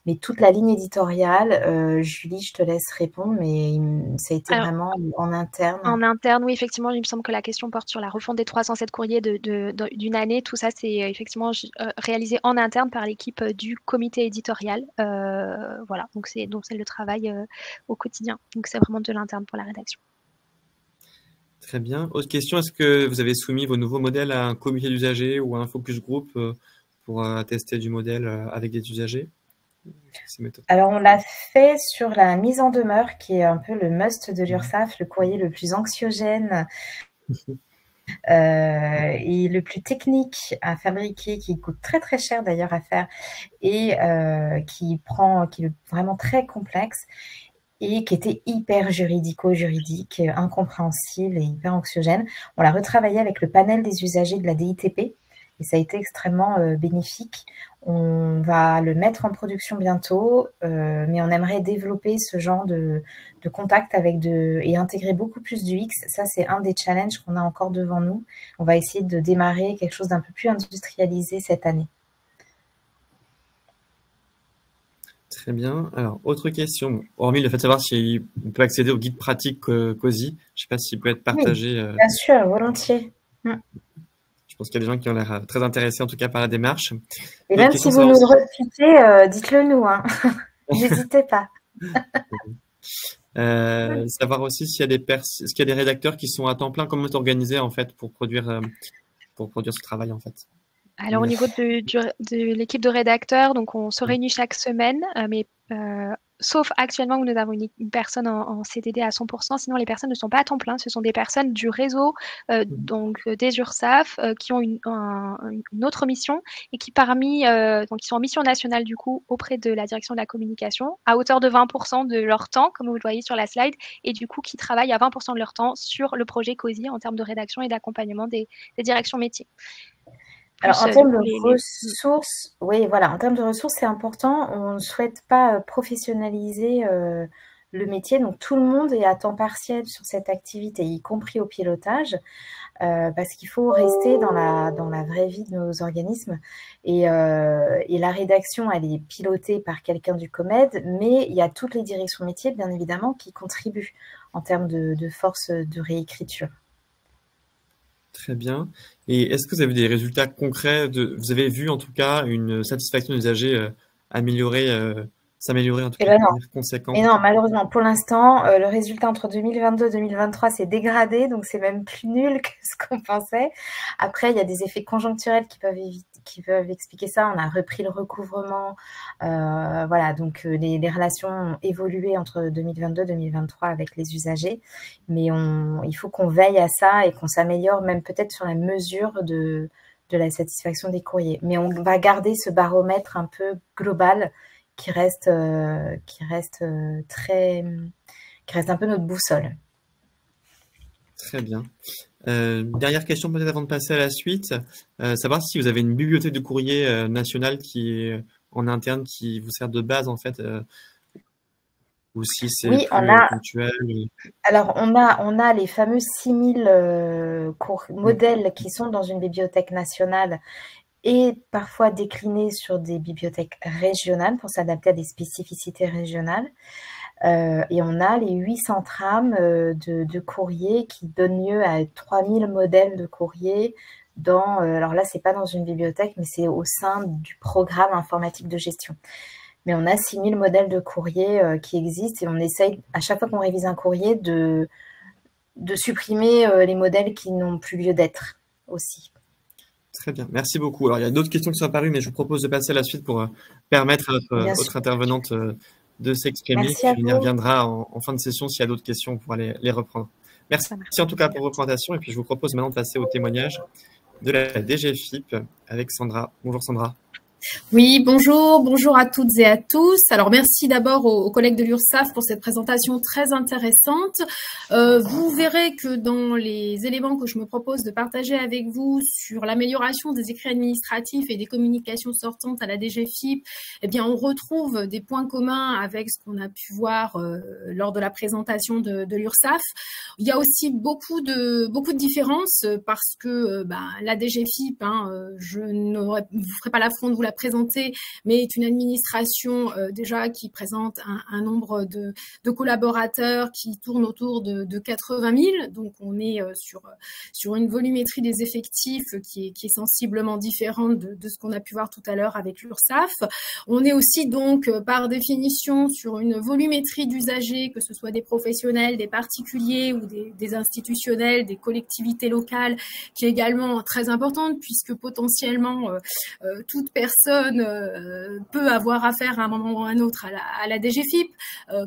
Mais toute la ligne éditoriale, Julie, je te laisse répondre, mais ça a été vraiment en interne. En interne, oui, effectivement, il me semble que la question porte sur la refonte des 307 courriers d'une année. Tout ça, c'est effectivement réalisé en interne par l'équipe du comité éditorial. Voilà, donc c'est le travail au quotidien. Donc c'est vraiment de l'interne pour la rédaction. Très bien. Autre question, est-ce que vous avez soumis vos nouveaux modèles à un comité d'usagers ou à un focus group pour attester du modèle avec des usagers? Alors, on l'a fait sur la mise en demeure, qui est un peu le must de l'URSSAF, le courrier le plus anxiogène et le plus technique à fabriquer, qui coûte très très cher d'ailleurs à faire et qui est vraiment très complexe et qui était hyper juridique, incompréhensible et hyper anxiogène. On l'a retravaillé avec le panel des usagers de la DITP et ça a été extrêmement bénéfique. On va le mettre en production bientôt, mais on aimerait développer ce genre de contact et intégrer beaucoup plus du X. Ça, c'est un des challenges qu'on a encore devant nous. On va essayer de démarrer quelque chose d'un peu plus industrialisé cette année. Très bien. Alors, autre question. Hormis le fait de savoir si on peut accéder au guide pratique COSI, je ne sais pas s'il peut être partagé. Oui, bien sûr, volontiers. Je pense qu'il y a des gens qui ont l'air très intéressés, en tout cas, par la démarche. Et même si vous nous le refutez, dites-le nous. Hein. N'hésitez pas. Savoir aussi s'il y a des rédacteurs qui sont à temps plein, comment organisé en fait pour produire ce travail en fait. Alors au niveau de l'équipe de rédacteurs, donc on se réunit chaque semaine, mais sauf actuellement où nous avons une personne en CDD à 100%, sinon les personnes ne sont pas à temps plein, ce sont des personnes du réseau donc des URSSAF qui ont une autre mission et qui donc ils sont en mission nationale du coup auprès de la direction de la communication à hauteur de 20% de leur temps, comme vous le voyez sur la slide, et du coup qui travaillent à 20% de leur temps sur le projet COSI en termes de rédaction et d'accompagnement des directions métiers. Alors, en termes de ressources, oui, voilà, en termes de ressources, c'est important. On ne souhaite pas professionnaliser le métier. Donc, tout le monde est à temps partiel sur cette activité, y compris au pilotage, parce qu'il faut rester dans la vraie vie de nos organismes. Et la rédaction, elle est pilotée par quelqu'un du COMED, mais il y a toutes les directions métiers, bien évidemment, qui contribuent en termes de force de réécriture. Très bien. Et est-ce que vous avez des résultats concrets vous avez vu en tout cas une satisfaction des usagers s'améliorer en tout cas de manière conséquente? Et non, malheureusement, pour l'instant, le résultat entre 2022 et 2023 s'est dégradé, donc c'est même plus nul que ce qu'on pensait. Après, il y a des effets conjoncturels qui peuvent expliquer ça. On a repris le recouvrement. Voilà, donc les relations ont évolué entre 2022 et 2023 avec les usagers. Mais il faut qu'on veille à ça et qu'on s'améliore même peut-être sur la mesure de la satisfaction des courriers. Mais on va garder ce baromètre un peu global qui reste un peu notre boussole. Très bien. Dernière question peut-être avant de passer à la suite. Savoir si vous avez une bibliothèque de courrier nationale qui est en interne, qui vous sert de base en fait, ou si c'est plus ponctuel. Alors, on a les fameux 6000 modèles qui sont dans une bibliothèque nationale et parfois déclinés sur des bibliothèques régionales pour s'adapter à des spécificités régionales. Et on a les 800 trames de courrier qui donnent lieu à 3000 modèles de courrier alors là, c'est pas dans une bibliothèque, mais c'est au sein du programme informatique de gestion. Mais on a 6000 modèles de courrier qui existent et on essaye, à chaque fois qu'on révise un courrier, de supprimer les modèles qui n'ont plus lieu d'être aussi. Très bien, merci beaucoup. Alors, il y a d'autres questions qui sont apparues, mais je vous propose de passer à la suite pour permettre à notre intervenante de s'exprimer. Merci à Puis on y vous. reviendra en fin de session. S'il y a d'autres questions, on pourra les reprendre. Merci en tout cas pour vos présentations. Et puis, je vous propose maintenant de passer au témoignage de la DGFiP avec Sandra. Bonjour Sandra. Oui, bonjour à toutes et à tous. Alors, merci d'abord aux collègues de l'URSSAF pour cette présentation très intéressante. Vous verrez que dans les éléments que je me propose de partager avec vous sur l'amélioration des écrits administratifs et des communications sortantes à la DGFiP, eh bien, on retrouve des points communs avec ce qu'on a pu voir lors de la présentation de l'URSSAF. Il y a aussi beaucoup de différences parce que la DGFiP, je ne vous ferai pas l'affront de vous la présenter, mais est une administration déjà qui présente un nombre de collaborateurs qui tourne autour de 80 000. Donc, on est sur une volumétrie des effectifs qui est sensiblement différente de ce qu'on a pu voir tout à l'heure avec l'URSSAF. On est aussi donc par définition sur une volumétrie d'usagers, que ce soit des professionnels, des particuliers ou des institutionnels, des collectivités locales, qui est également très importante puisque potentiellement toute personne peut avoir affaire à un moment ou à un autre à la DGFiP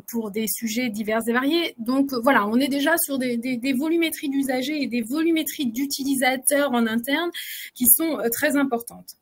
pour des sujets divers et variés. Donc voilà, on est déjà sur des volumétries d'usagers et des volumétries d'utilisateurs en interne qui sont très importantes.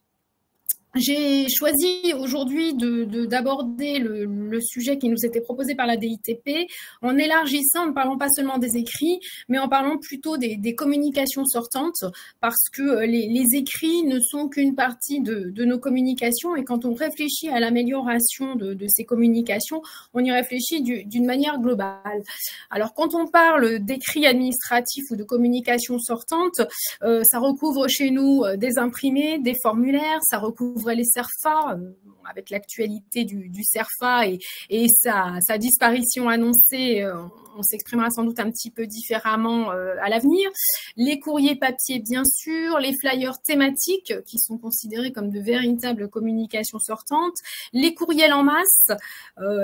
J'ai choisi aujourd'hui d'aborder le sujet qui nous était proposé par la DITP en élargissant, en ne parlant pas seulement des écrits, mais en parlant plutôt des communications sortantes, parce que les écrits ne sont qu'une partie de nos communications, et quand on réfléchit à l'amélioration de ces communications, on y réfléchit d'une manière globale. Alors, quand on parle d'écrits administratifs ou de communications sortantes, ça recouvre chez nous des imprimés, des formulaires, ça recouvre les CERFA, avec l'actualité du CERFA et sa disparition annoncée, on s'exprimera sans doute un petit peu différemment à l'avenir. Les courriers papier, bien sûr, les flyers thématiques qui sont considérés comme de véritables communications sortantes, les courriels en masse,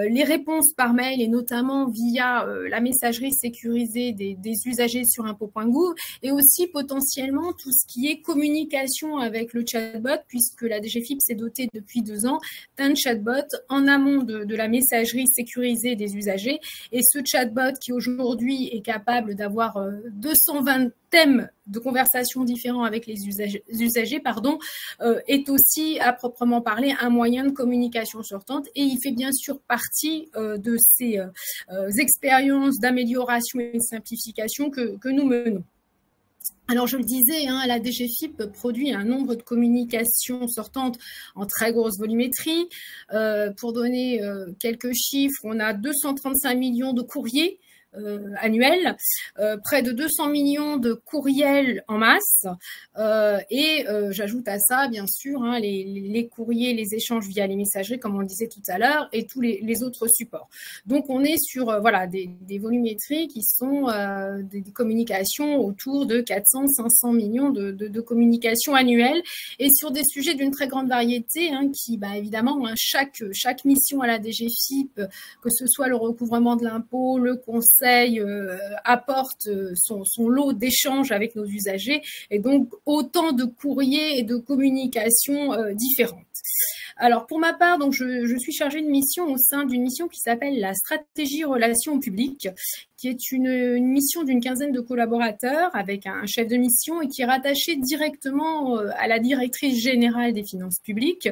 les réponses par mail et notamment via la messagerie sécurisée des usagers sur impôts.gouv et aussi potentiellement tout ce qui est communication avec le chatbot puisque la DGFiP s'est dotée depuis 2 ans d'un chatbot en amont de la messagerie sécurisée des usagers et ce chatbot qui aujourd'hui est capable d'avoir 220 thèmes de conversation différents avec les usagers, est aussi à proprement parler un moyen de communication sortante et il fait bien sûr partie de ces expériences d'amélioration et de simplification que nous menons. Alors, je le disais, la DGFiP produit un nombre de communications sortantes en très grosse volumétrie. Pour donner quelques chiffres, on a 235 millions de courriers annuel, près de 200 millions de courriels en masse et j'ajoute à ça bien sûr les courriers, les échanges via les messageries comme on le disait tout à l'heure et tous les autres supports. Donc on est sur des volumétries qui sont des communications autour de 400-500 millions de communications annuelles et sur des sujets d'une très grande variété qui évidemment chaque mission à la DGFiP, que ce soit le recouvrement de l'impôt, le conseil apporte son lot d'échanges avec nos usagers et donc autant de courriers et de communications différentes. Alors pour ma part, donc je suis chargée de mission au sein d'une mission qui s'appelle la stratégie relations publiques, qui est une mission d'une quinzaine de collaborateurs avec un chef de mission et qui est rattaché directement à la directrice générale des finances publiques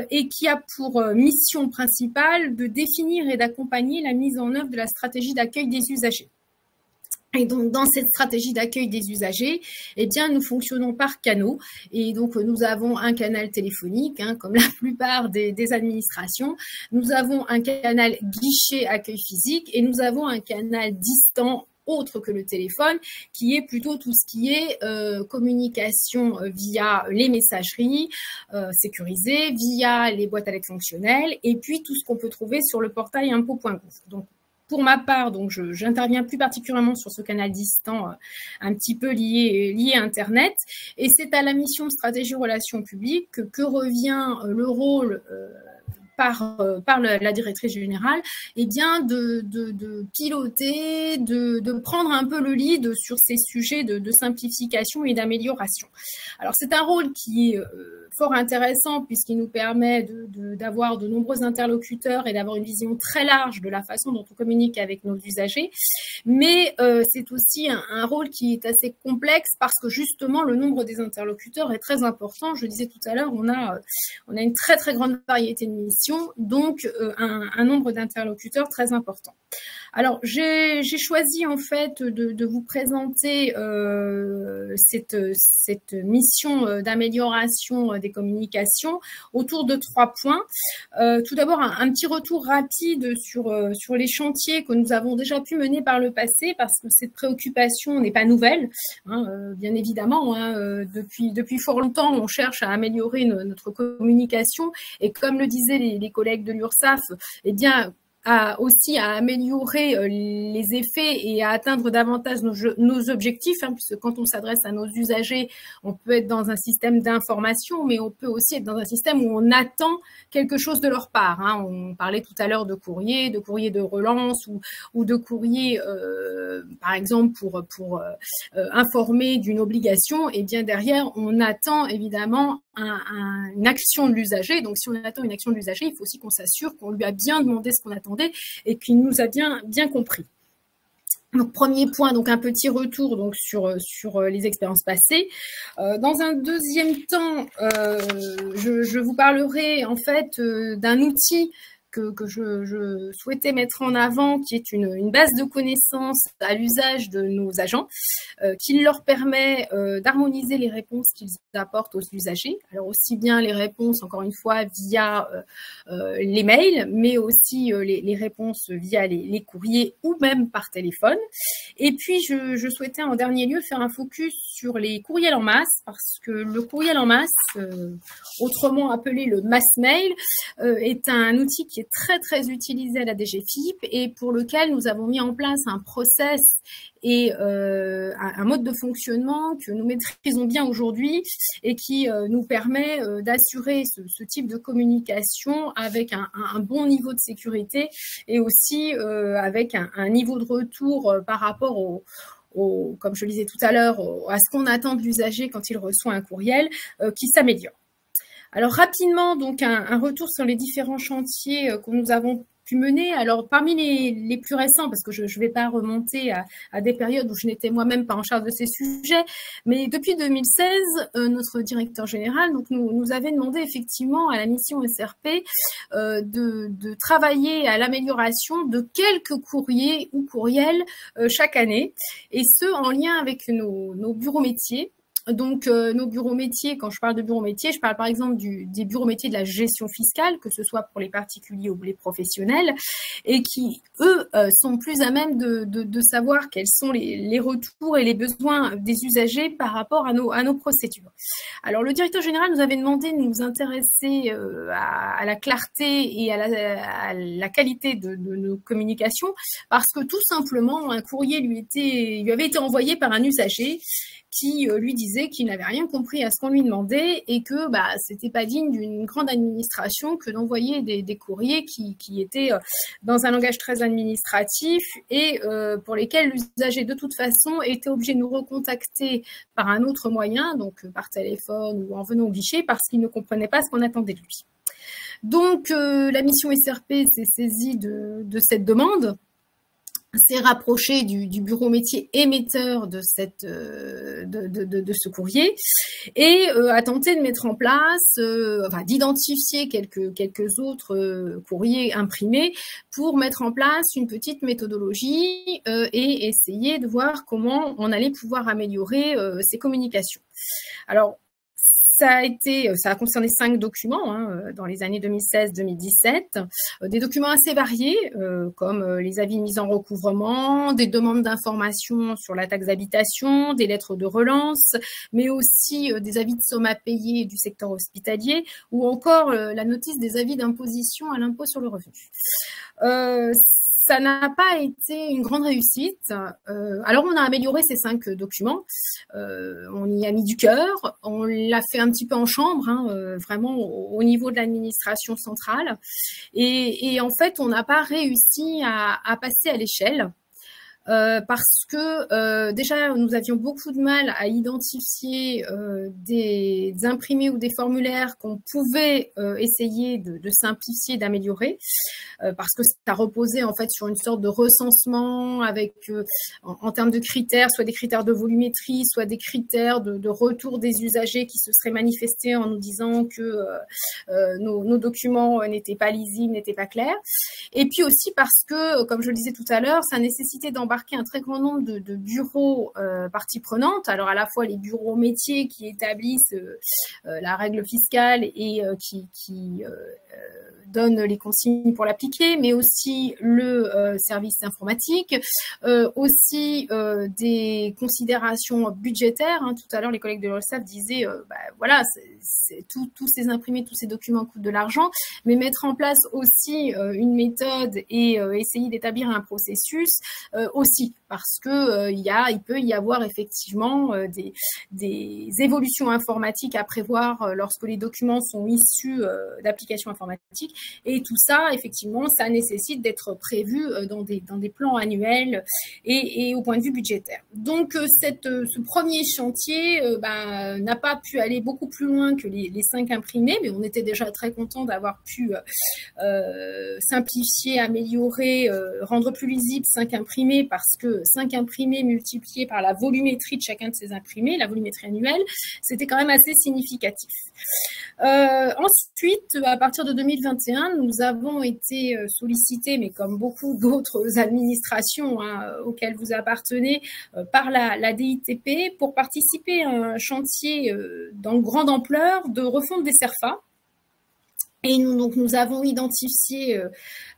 et qui a pour mission principale de définir et d'accompagner la mise en œuvre de la stratégie d'accueil des usagers. Et donc, dans cette stratégie d'accueil des usagers, eh bien, nous fonctionnons par canaux. Et donc, nous avons un canal téléphonique, comme la plupart des administrations. Nous avons un canal guichet accueil physique et nous avons un canal distant autre que le téléphone, qui est plutôt tout ce qui est communication via les messageries sécurisées, via les boîtes à lettres fonctionnelles, et puis tout ce qu'on peut trouver sur le portail impôts.gouv. Donc, pour ma part, donc j'interviens plus particulièrement sur ce canal distant un petit peu lié à Internet, et c'est à la mission stratégie relations publiques que revient le rôle par la directrice générale, eh bien de piloter, de prendre un peu le lead sur ces sujets de simplification et d'amélioration. Alors c'est un rôle qui est fort intéressant puisqu'il nous permet d'avoir de nombreux interlocuteurs et d'avoir une vision très large de la façon dont on communique avec nos usagers, mais c'est aussi un rôle qui est assez complexe parce que justement le nombre des interlocuteurs est très important. Je disais tout à l'heure, on a une très très grande variété de missions, donc un nombre d'interlocuteurs très important. Alors, j'ai choisi en fait de vous présenter cette mission d'amélioration des communications autour de 3 points. Tout d'abord, un petit retour rapide sur les chantiers que nous avons déjà pu mener par le passé, parce que cette préoccupation n'est pas nouvelle, hein, bien évidemment. Hein, depuis fort longtemps, on cherche à améliorer notre communication, et comme le disaient les collègues de l'URSSAF, eh bien, aussi à améliorer les effets et à atteindre davantage nos objectifs, hein, puisque quand on s'adresse à nos usagers, on peut être dans un système d'information, mais on peut aussi être dans un système où on attend quelque chose de leur part. Hein. On parlait tout à l'heure de courrier de relance ou de courrier, par exemple, pour informer d'une obligation. Et bien derrière, on attend évidemment une action de l'usager. Donc, si on attend une action de l'usager, il faut aussi qu'on s'assure qu'on lui a bien demandé ce qu'on attendait et qu'il nous a bien compris. Donc, premier point, donc un petit retour donc sur les expériences passées. Dans un deuxième temps, je vous parlerai en fait d'un outil que je souhaitais mettre en avant, qui est une base de connaissances à l'usage de nos agents, qui leur permet d'harmoniser les réponses qu'ils apportent aux usagers. Alors aussi bien les réponses, encore une fois, via les mails, mais aussi les réponses via les courriers ou même par téléphone. Et puis, je souhaitais en dernier lieu faire un focus sur les courriels en masse, parce que le courriel en masse, autrement appelé le mass mail, est un outil qui est très très utilisé à la DGFiP et pour lequel nous avons mis en place un process et un mode de fonctionnement que nous maîtrisons bien aujourd'hui et qui nous permet d'assurer ce type de communication avec un bon niveau de sécurité et aussi avec un niveau de retour par rapport comme je le disais tout à l'heure, à ce qu'on attend de l'usager quand il reçoit un courriel qui s'améliore. Alors rapidement, donc un retour sur les différents chantiers que nous avons pu mener. Alors parmi les plus récents, parce que je ne vais pas remonter à des périodes où je n'étais moi-même pas en charge de ces sujets, mais depuis 2016, notre directeur général nous avait demandé effectivement à la mission SRP de travailler à l'amélioration de quelques courriers ou courriels chaque année, et ce en lien avec nos bureaux métiers. Donc, nos bureaux métiers, quand je parle de bureaux métiers, je parle par exemple des bureaux métiers de la gestion fiscale, que ce soit pour les particuliers ou les professionnels, et qui, eux, sont plus à même de savoir quels sont les retours et les besoins des usagers par rapport à nos procédures. Alors, le directeur général nous avait demandé de nous intéresser à la clarté et à la qualité de nos communications, parce que tout simplement, un courrier lui avait été envoyé par un usager qui lui disait qu'il n'avait rien compris à ce qu'on lui demandait et que c'était pas digne d'une grande administration que d'envoyer des courriers qui étaient dans un langage très administratif et pour lesquels l'usager de toute façon était obligé de nous recontacter par un autre moyen, donc par téléphone ou en venant au guichet, parce qu'il ne comprenait pas ce qu'on attendait de lui. Donc la mission SRP s'est saisie de cette demande, s'est rapproché du bureau métier émetteur de ce courrier et a tenté de mettre en place, d'identifier quelques autres courriers imprimés pour mettre en place une petite méthodologie et essayer de voir comment on allait pouvoir améliorer ces communications. Alors, Ça a concerné 5 documents dans les années 2016-2017, des documents assez variés, comme les avis de mise en recouvrement, des demandes d'informations sur la taxe d'habitation, des lettres de relance, mais aussi des avis de sommes à payer du secteur hospitalier, ou encore la notice des avis d'imposition à l'impôt sur le revenu. Ça n'a pas été une grande réussite. Alors, on a amélioré ces 5 documents. On y a mis du cœur. On l'a fait un petit peu en chambre, vraiment au niveau de l'administration centrale. Et en fait, on n'a pas réussi à passer à l'échelle. Parce que déjà, nous avions beaucoup de mal à identifier des imprimés ou des formulaires qu'on pouvait essayer de simplifier, d'améliorer, parce que ça reposait en fait sur une sorte de recensement avec, en termes de critères, soit des critères de volumétrie, soit des critères de retour des usagers qui se seraient manifestés en nous disant que nos documents n'étaient pas lisibles, n'étaient pas clairs. Et puis aussi parce que, comme je le disais tout à l'heure, ça nécessitait d'embarquer un très grand nombre de bureaux parties prenantes. Alors, à la fois les bureaux métiers qui établissent la règle fiscale et qui donne les consignes pour l'appliquer, mais aussi le service informatique, aussi des considérations budgétaires. Tout à l'heure, les collègues de l'URSSAF disaient, voilà, tous ces imprimés, tous ces documents coûtent de l'argent, mais mettre en place aussi une méthode et essayer d'établir un processus aussi, parce que il peut y avoir effectivement des évolutions informatiques à prévoir lorsque les documents sont issus d'applications informatiques. Et tout ça, effectivement, ça nécessite d'être prévu dans des plans annuels et au point de vue budgétaire. Donc, ce premier chantier n'a pas pu aller beaucoup plus loin que les 5 imprimés, mais on était déjà très content d'avoir pu simplifier, améliorer, rendre plus lisible 5 imprimés, parce que 5 imprimés multipliés par la volumétrie de chacun de ces imprimés, la volumétrie annuelle, c'était quand même assez significatif. Ensuite, à partir de 2021, nous avons été sollicités, mais comme beaucoup d'autres administrations auxquelles vous appartenez, par la DITP pour participer à un chantier de grande ampleur de refonte des CERFA. Et nous avons identifié,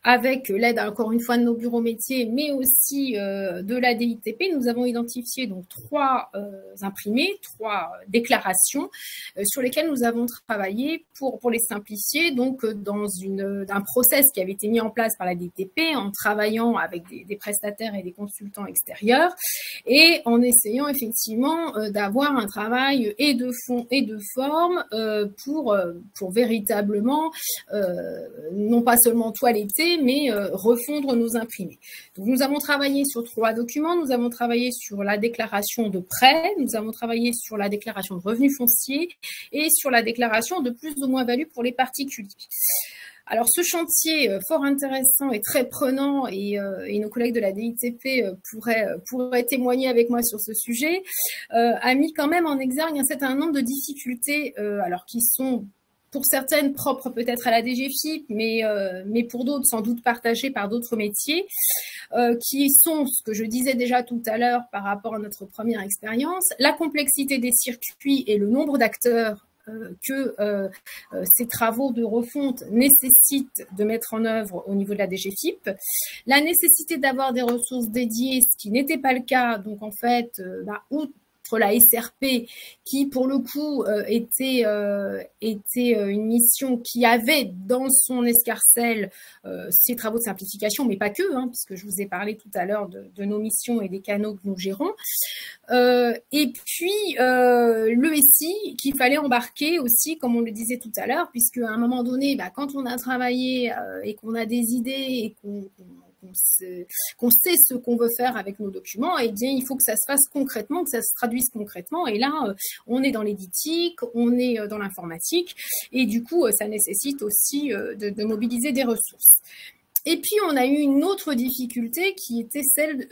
avec l'aide encore une fois de nos bureaux métiers, mais aussi de la DITP, nous avons identifié donc 3 imprimés, 3 déclarations sur lesquelles nous avons travaillé pour les simplifier, donc dans un process qui avait été mis en place par la DITP en travaillant avec des prestataires et des consultants extérieurs et en essayant effectivement d'avoir un travail et de fond et de forme pour véritablement non pas seulement toiletter, mais refondre nos imprimés. Donc, nous avons travaillé sur 3 documents. Nous avons travaillé sur la déclaration de prêt, nous avons travaillé sur la déclaration de revenus fonciers et sur la déclaration de plus ou moins-value pour les particuliers. Alors, ce chantier fort intéressant et très prenant, et nos collègues de la DITP pourraient témoigner avec moi sur ce sujet, a mis quand même en exergue un certain nombre de difficultés, alors qui sont pour certaines propres peut-être à la DGFiP, mais pour d'autres sans doute partagées par d'autres métiers, qui sont ce que je disais déjà tout à l'heure par rapport à notre première expérience, la complexité des circuits et le nombre d'acteurs que ces travaux de refonte nécessitent de mettre en œuvre au niveau de la DGFiP, la nécessité d'avoir des ressources dédiées, ce qui n'était pas le cas, donc en fait, outre la SRP, qui pour le coup était une mission qui avait dans son escarcelle ses travaux de simplification, mais pas que, puisque je vous ai parlé tout à l'heure de nos missions et des canaux que nous gérons. Et puis le SI qu'il fallait embarquer aussi, comme on le disait tout à l'heure, puisque à un moment donné, quand on a travaillé et qu'on a des idées et qu'on sait ce qu'on veut faire avec nos documents, eh bien, il faut que ça se fasse concrètement, que ça se traduise concrètement. Et là, on est dans l'édithique, on est dans l'informatique, et du coup, ça nécessite aussi de mobiliser des ressources. Et puis, on a eu une autre difficulté qui était celle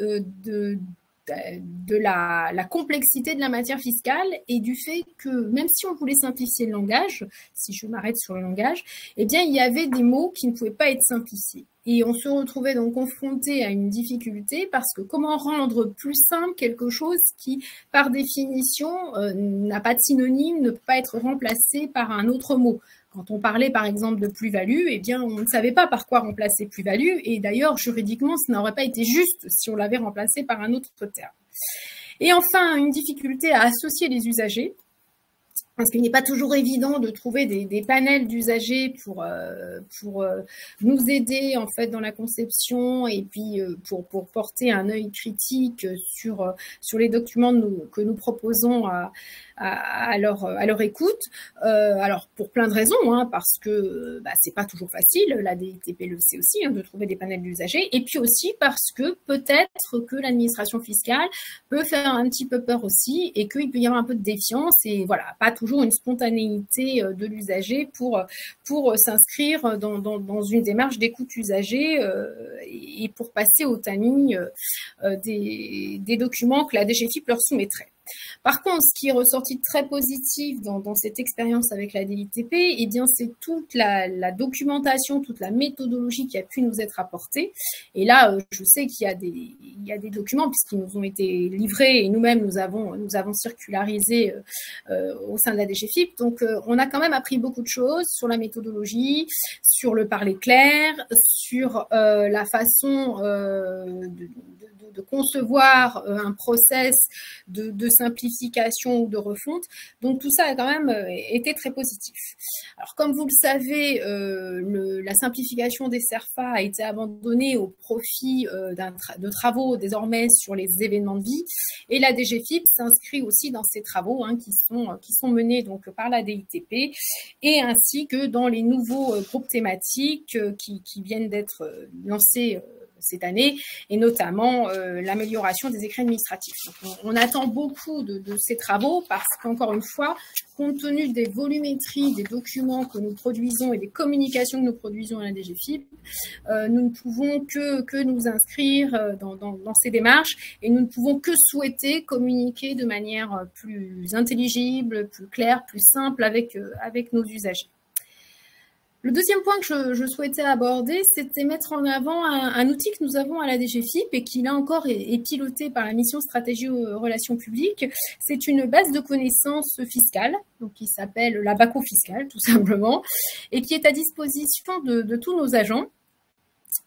de la complexité de la matière fiscale et du fait que même si on voulait simplifier le langage, si je m'arrête sur le langage, eh bien, il y avait des mots qui ne pouvaient pas être simplifiés. Et on se retrouvait donc confronté à une difficulté parce que comment rendre plus simple quelque chose qui, par définition, n'a pas de synonyme, ne peut pas être remplacé par un autre mot. Quand on parlait par exemple de plus-value, eh bien, on ne savait pas par quoi remplacer plus-value et d'ailleurs, juridiquement, ce n'aurait pas été juste si on l'avait remplacé par un autre terme. Et enfin, une difficulté à associer les usagers, parce qu'il n'est pas toujours évident de trouver des panels d'usagers pour nous aider en fait dans la conception et puis pour porter un œil critique sur les documents que nous proposons à leur écoute. Alors pour plein de raisons, hein, parce que c'est pas toujours facile, la DITP le sait aussi, hein, de trouver des panels d'usagers, et puis aussi parce que peut-être que l'administration fiscale peut faire un petit peu peur aussi et qu'il peut y avoir un peu de défiance et voilà, pas toujours une spontanéité de l'usager pour s'inscrire dans une démarche d'écoute usager et pour passer au tamis des documents que la DGFiP leur soumettrait. Par contre, ce qui est ressorti très positif dans cette expérience avec la DITP, eh bien, c'est toute la documentation, toute la méthodologie qui a pu nous être apportée. Et là, je sais qu'il y a des documents puisqu'ils nous ont été livrés et nous-mêmes nous avons circularisé au sein de la DGFiP. Donc, on a quand même appris beaucoup de choses sur la méthodologie, sur le parler clair, sur la façon de concevoir un process de simplification ou de refonte. Donc, tout ça a quand même été très positif. Alors, comme vous le savez, la simplification des CERFA a été abandonnée au profit de travaux désormais sur les événements de vie. Et la DGFiP s'inscrit aussi dans ces travaux hein, qui sont menés donc, par la DITP et ainsi que dans les nouveaux groupes thématiques qui viennent d'être lancés cette année, et notamment l'amélioration des écrits administratifs. Donc, on attend beaucoup de ces travaux parce qu'encore une fois, compte tenu des volumétries des documents que nous produisons et des communications que nous produisons à la DGFiP, nous ne pouvons que nous inscrire dans ces démarches et nous ne pouvons que souhaiter communiquer de manière plus intelligible, plus claire, plus simple avec nos usagers. Le deuxième point que je souhaitais aborder, c'était mettre en avant un outil que nous avons à la DGFiP et qui, là encore, est piloté par la mission stratégie aux relations publiques. C'est une base de connaissances fiscales, donc qui s'appelle la BACO fiscale, tout simplement, et qui est à disposition de tous nos agents.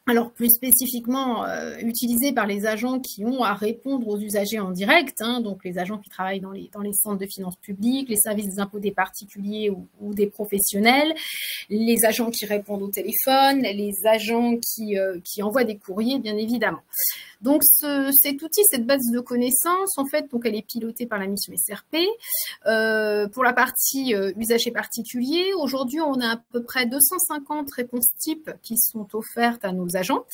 Alors, plus spécifiquement utilisé par les agents qui ont à répondre aux usagers en direct, hein, donc les agents qui travaillent dans les centres de finances publiques, les services des impôts des particuliers ou des professionnels, les agents qui répondent au téléphone, les agents qui envoient des courriers, bien évidemment. Donc, cet outil, cette base de connaissances, en fait, donc elle est pilotée par la mission SRP. Pour la partie usagers particuliers, aujourd'hui, on a à peu près 250 réponses types qui sont offertes à nos agents.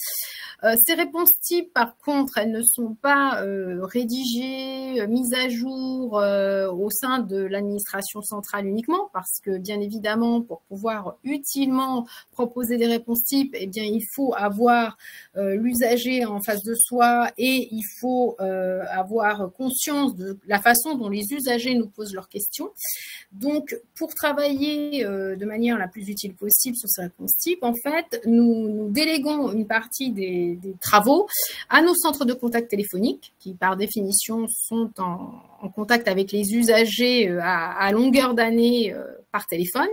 Ces réponses types, par contre, elles ne sont pas rédigées, mises à jour au sein de l'administration centrale uniquement, parce que, bien évidemment, pour pouvoir utilement proposer des réponses types, eh bien, il faut avoir l'usager en face de soi et il faut avoir conscience de la façon dont les usagers nous posent leurs questions. Donc, pour travailler de manière la plus utile possible sur ces réponses types, en fait, nous déléguons une partie des travaux à nos centres de contact téléphoniques qui, par définition, sont en contact avec les usagers à longueur d'année par téléphone.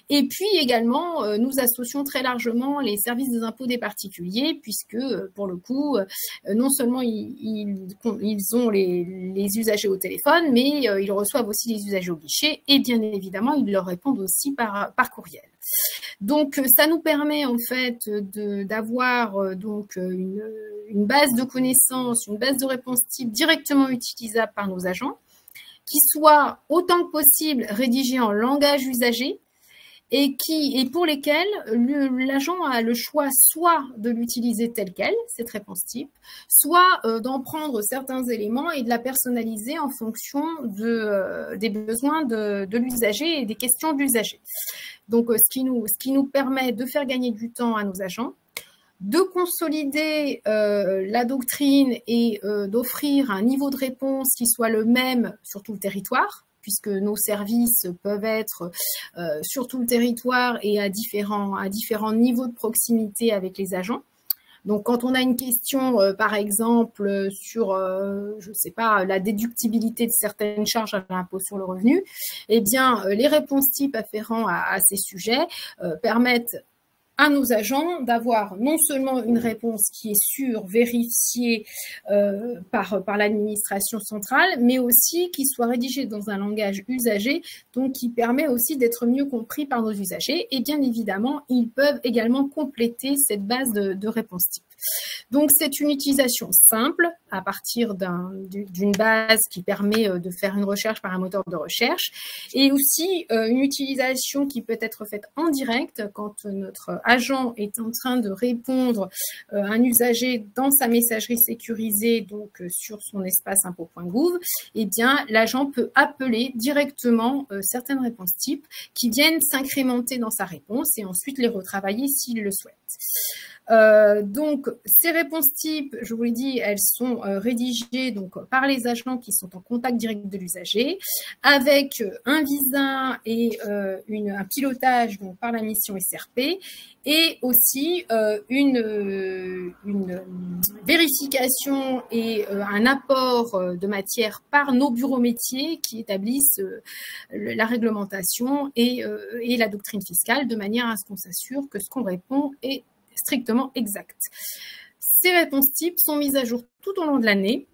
Et puis également, nous associons très largement les services des impôts des particuliers puisque, pour le coup, non seulement ils ont les usagers au téléphone, mais ils reçoivent aussi les usagers au guichet et bien évidemment, ils leur répondent aussi par courriel. Donc, ça nous permet en fait d'avoir donc une base de connaissances, une base de réponses type directement utilisable par nos agents, qui soit autant que possible rédigée en langage usager et pour lesquels l'agent a le choix soit de l'utiliser tel quel, cette réponse type, soit d'en prendre certains éléments et de la personnaliser en fonction des besoins de l'usager et des questions de l'usager. Donc, ce qui nous permet de faire gagner du temps à nos agents, de consolider la doctrine et d'offrir un niveau de réponse qui soit le même sur tout le territoire, puisque nos services peuvent être sur tout le territoire et à différents niveaux de proximité avec les agents. Donc, quand on a une question, par exemple, sur, je ne sais pas, la déductibilité de certaines charges à l'impôt sur le revenu, eh bien, les réponses types afférents à ces sujets permettent à nos agents d'avoir non seulement une réponse qui est sûre, vérifiée par l'administration centrale, mais aussi qui soit rédigée dans un langage usagé, donc qui permet aussi d'être mieux compris par nos usagers. Et bien évidemment, ils peuvent également compléter cette base de réponses types. Donc, c'est une utilisation simple à partir d'une base qui permet de faire une recherche par un moteur de recherche et aussi une utilisation qui peut être faite en direct quand notre agent est en train de répondre à un usager dans sa messagerie sécurisée, donc sur son espace impôt.gouv. Eh bien, l'agent peut appeler directement certaines réponses types qui viennent s'incrémenter dans sa réponse et ensuite les retravailler s'il le souhaite. Donc, ces réponses types, je vous l'ai dit, elles sont rédigées donc par les agents qui sont en contact direct de l'usager, avec un visa et un pilotage donc par la mission SRP, et aussi une vérification et un apport de matière par nos bureaux métiers qui établissent la réglementation et la doctrine fiscale de manière à ce qu'on s'assure que ce qu'on répond est strictement exact. Ces réponses types sont mises à jour tout au long de l'année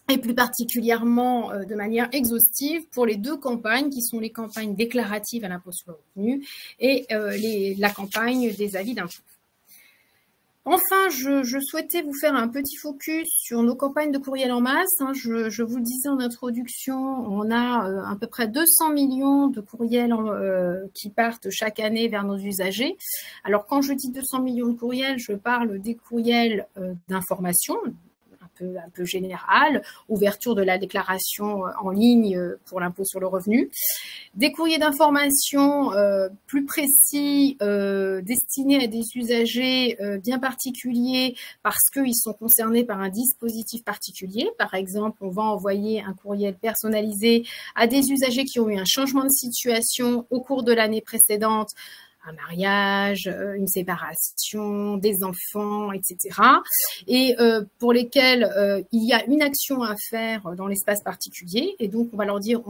et plus particulièrement de manière exhaustive pour les deux campagnes qui sont les campagnes déclaratives à l'impôt sur le revenu et la campagne des avis d'impôt. Enfin, je souhaitais vous faire un petit focus sur nos campagnes de courriel en masse. Je vous le disais en introduction, on a à peu près 200 millions de courriels qui partent chaque année vers nos usagers. Alors, quand je dis 200 millions de courriels, je parle des courriels d'information, un peu général, ouverture de la déclaration en ligne pour l'impôt sur le revenu, des courriers d'information plus précis destinés à des usagers bien particuliers parce qu'ils sont concernés par un dispositif particulier. Par exemple, on va envoyer un courriel personnalisé à des usagers qui ont eu un changement de situation au cours de l'année précédente, un mariage, une séparation, des enfants, etc. Et pour lesquels il y a une action à faire dans l'espace particulier. Et donc, on va leur dire,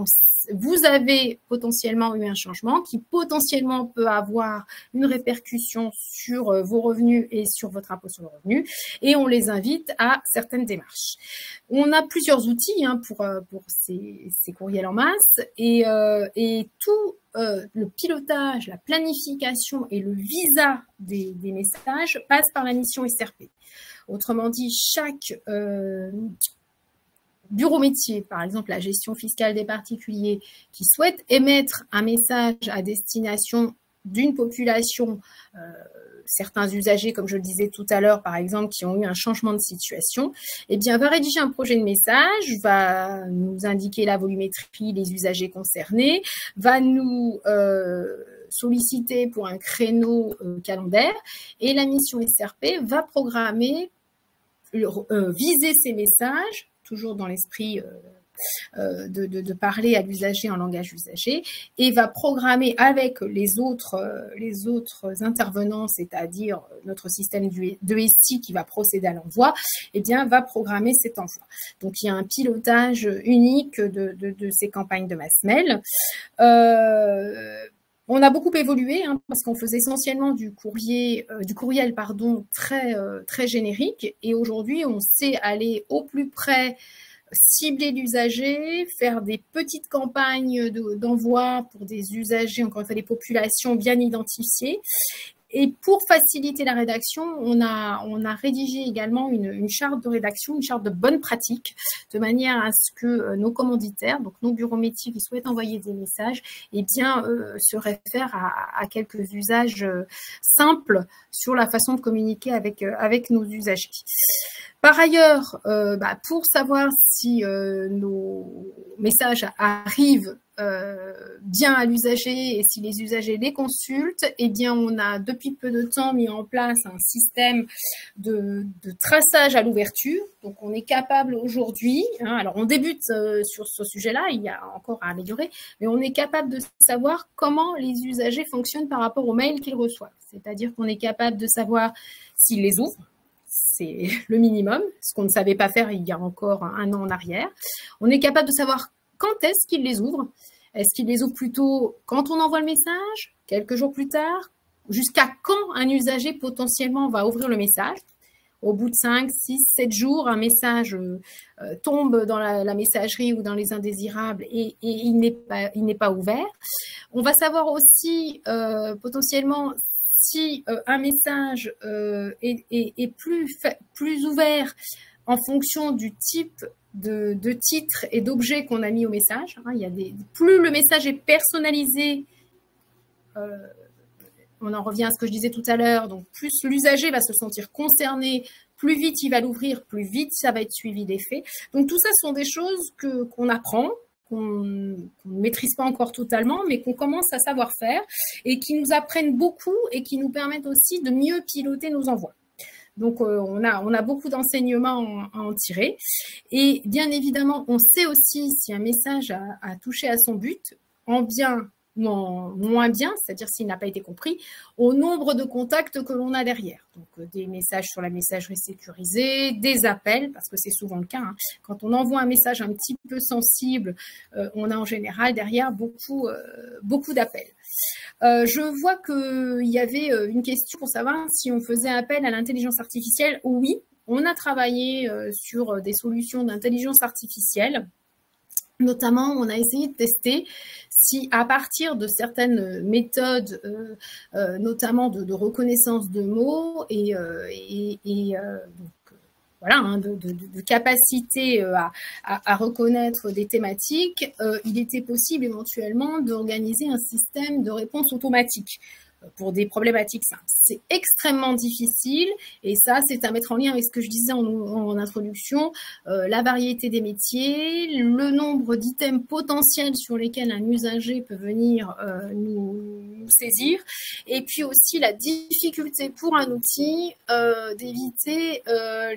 vous avez potentiellement eu un changement qui potentiellement peut avoir une répercussion sur vos revenus et sur votre impôt sur le revenu. Et on les invite à certaines démarches. On a plusieurs outils pour ces courriels en masse et tout le pilotage, la planification et le visa des messages passent par la mission SRP. Autrement dit, chaque bureau métier, par exemple la gestion fiscale des particuliers, qui souhaite émettre un message à destination d'une population, certains usagers, comme je le disais tout à l'heure, par exemple, qui ont eu un changement de situation, eh bien, va rédiger un projet de message, va nous indiquer la volumétrie des usagers concernés, va nous solliciter pour un créneau calendaire, et la mission SRP va programmer, viser ces messages, toujours dans l'esprit de parler à l'usager en langage usager, et va programmer avec les autres intervenants, c'est-à-dire notre système de SI qui va procéder à l'envoi, eh bien, va programmer cet envoi. Donc, il y a un pilotage unique de ces campagnes de mass mail. On a beaucoup évolué parce qu'on faisait essentiellement du courriel très générique, et aujourd'hui on sait aller au plus près, cibler l'usager, faire des petites campagnes d'envoi pour des usagers, encore une fois des populations bien identifiées. Et pour faciliter la rédaction, on a rédigé également une charte de rédaction, une charte de bonne pratique, de manière à ce que nos commanditaires, donc nos bureaux métiers qui souhaitent envoyer des messages, eh bien, se réfèrent à quelques usages simples sur la façon de communiquer avec nos usagers. Par ailleurs, pour savoir si nos messages arrivent bien à l'usager et si les usagers les consultent, eh bien, on a depuis peu de temps mis en place un système de traçage à l'ouverture. Donc, on est capable aujourd'hui, alors on débute sur ce sujet-là, il y a encore à améliorer, mais on est capable de savoir comment les usagers fonctionnent par rapport aux mails qu'ils reçoivent. C'est-à-dire qu'on est capable de savoir s'ils les ouvrent. C'est le minimum, ce qu'on ne savait pas faire il y a encore un an en arrière. On est capable de savoir quand est-ce qu'ils les ouvrent. Est-ce qu'ils les ouvrent plutôt quand on envoie le message, quelques jours plus tard, jusqu'à quand un usager potentiellement va ouvrir le message. Au bout de 5, 6, 7 jours, un message tombe dans la messagerie ou dans les indésirables et il n'est pas ouvert. On va savoir aussi potentiellement si un message est plus ouvert en fonction du type de titre et d'objet qu'on a mis au message. Il y a plus le message est personnalisé, on en revient à ce que je disais tout à l'heure, donc plus l'usager va se sentir concerné, plus vite il va l'ouvrir, plus vite ça va être suivi d'effet. Donc tout ça sont des choses qu'on apprend, qu'on ne maîtrise pas encore totalement, mais qu'on commence à savoir faire et qui nous apprennent beaucoup et qui nous permettent aussi de mieux piloter nos envois. Donc, on a beaucoup d'enseignements à en tirer. Et bien évidemment, on sait aussi si un message a touché à son but, en bien ou en moins bien, c'est-à-dire s'il n'a pas été compris, au nombre de contacts que l'on a derrière. Donc, des messages sur la messagerie sécurisée, des appels, parce que c'est souvent le cas. Quand on envoie un message un petit peu sensible, on a en général derrière beaucoup d'appels. Je vois qu'il y avait une question pour savoir si on faisait appel à l'intelligence artificielle. Oui, on a travaillé sur des solutions d'intelligence artificielle. Notamment, on a essayé de tester si, à partir de certaines méthodes, notamment de reconnaissance de mots de capacité à reconnaître des thématiques, il était possible éventuellement d'organiser un système de réponse automatique pour des problématiques simples. C'est extrêmement difficile et ça, c'est à mettre en lien avec ce que je disais en introduction, la variété des métiers, le nombre d'items potentiels sur lesquels un usager peut venir nous saisir et puis aussi la difficulté pour un outil d'éviter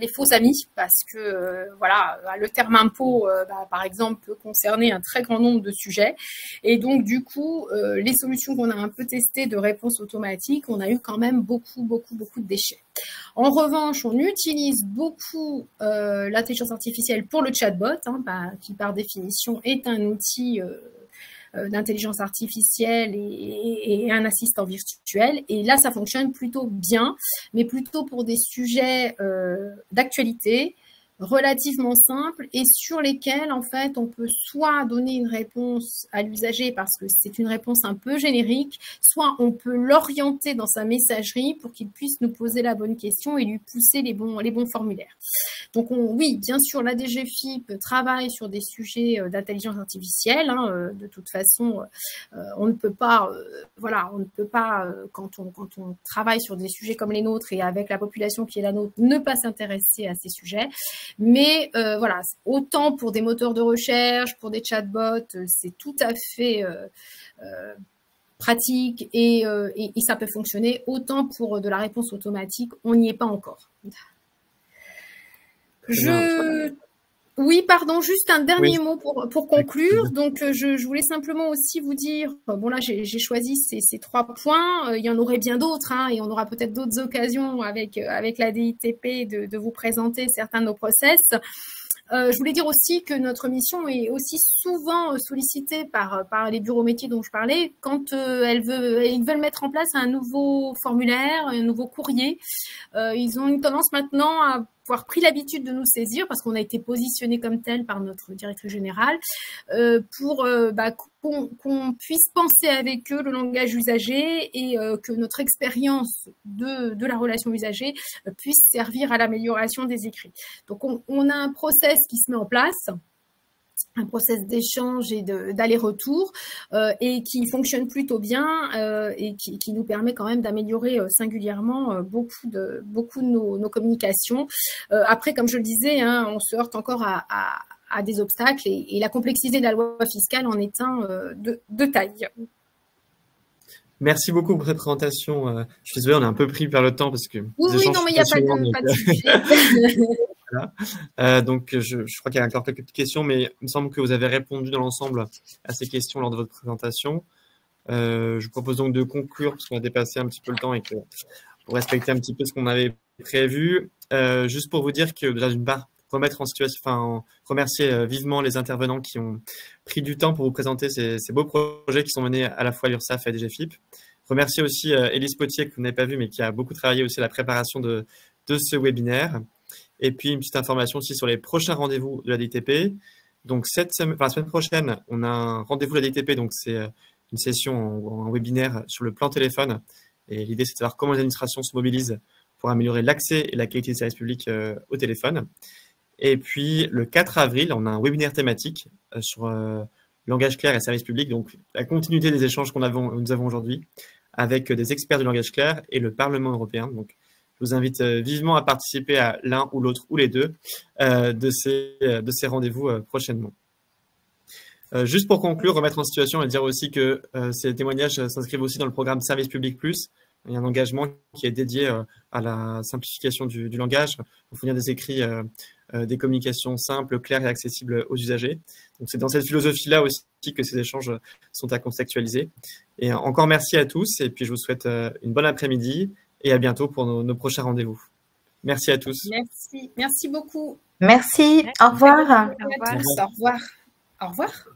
les faux amis parce que le terme impôt, par exemple, peut concerner un très grand nombre de sujets et donc du coup, les solutions qu'on a un peu testées de réponse automatique, on a eu quand même beaucoup de déchets. En revanche, on utilise beaucoup l'intelligence artificielle pour le chatbot, qui par définition est un outil d'intelligence artificielle et un assistant virtuel. Et là, ça fonctionne plutôt bien, mais plutôt pour des sujets d'actualité, relativement simples et sur lesquels, en fait, on peut soit donner une réponse à l'usager parce que c'est une réponse un peu générique, soit on peut l'orienter dans sa messagerie pour qu'il puisse nous poser la bonne question et lui pousser les bons formulaires. Donc, oui, bien sûr, la DGFiP travaille sur des sujets d'intelligence artificielle. De toute façon, on ne peut pas, quand on travaille sur des sujets comme les nôtres et avec la population qui est la nôtre, ne pas s'intéresser à ces sujets. Mais autant pour des moteurs de recherche, pour des chatbots, c'est tout à fait pratique et ça peut fonctionner. Autant pour de la réponse automatique, on n'y est pas encore. Oui, pardon, juste un dernier mot pour conclure. Donc, je voulais simplement aussi vous dire, bon là, j'ai choisi ces 3 points. Il y en aurait bien d'autres, et on aura peut-être d'autres occasions avec la DITP de vous présenter certains de nos process. Je voulais dire aussi que notre mission est aussi souvent sollicitée par les bureaux métiers dont je parlais quand ils veulent mettre en place un nouveau formulaire, un nouveau courrier. Ils ont une tendance maintenant à avoir pris l'habitude de nous saisir parce qu'on a été positionné comme tel par notre directrice générale pour qu'on puisse penser avec eux le langage usager et que notre expérience de la relation usager puisse servir à l'amélioration des écrits. Donc, on a un process qui se met en place un process d'échange et d'aller-retour et qui fonctionne plutôt bien et qui nous permet quand même d'améliorer singulièrement beaucoup de nos communications. Après, comme je le disais, hein, on se heurte encore à des obstacles et la complexité de la loi fiscale en est un de taille. Merci beaucoup pour cette présentation. Je suis désolé, on est un peu pris par le temps parce que oui, non, mais il n'y a pas de sujet. Voilà. Donc, je crois qu'il y a encore quelques petites questions, mais il me semble que vous avez répondu dans l'ensemble à ces questions lors de votre présentation. Je vous propose donc de conclure parce qu'on a dépassé un petit peu le temps et que pour respecter un petit peu ce qu'on avait prévu. Juste pour vous dire que déjà d'une part, remettre en situation, enfin, remercier vivement les intervenants qui ont pris du temps pour vous présenter ces beaux projets qui sont menés à la fois à l'URSSAF et à DGFiP. Remercier aussi Élise Potier, que vous n'avez pas vu, mais qui a beaucoup travaillé aussi à la préparation de ce webinaire. Et puis, une petite information aussi sur les prochains rendez-vous de la DTP. Donc, la semaine prochaine, on a un rendez-vous de la DTP. Donc, c'est une session ou un webinaire sur le plan téléphone. Et l'idée, c'est de savoir comment les administrations se mobilisent pour améliorer l'accès et la qualité des services publics au téléphone. Et puis, le 4 avril, on a un webinaire thématique sur langage clair et services publics. Donc, la continuité des échanges que nous avons aujourd'hui avec des experts du langage clair et le Parlement européen. Donc, je vous invite vivement à participer à l'un ou l'autre ou les deux de ces rendez-vous prochainement. Juste pour conclure, remettre en situation et dire aussi que ces témoignages s'inscrivent aussi dans le programme Service Public Plus. Il y a un engagement qui est dédié à la simplification du langage, pour fournir des écrits, des communications simples, claires et accessibles aux usagers. Donc, c'est dans cette philosophie-là aussi que ces échanges sont à contextualiser. Et encore merci à tous et puis je vous souhaite une bonne après-midi et à bientôt pour nos prochains rendez-vous. Merci à tous. Merci beaucoup. Merci. Au revoir. Au revoir. Au revoir.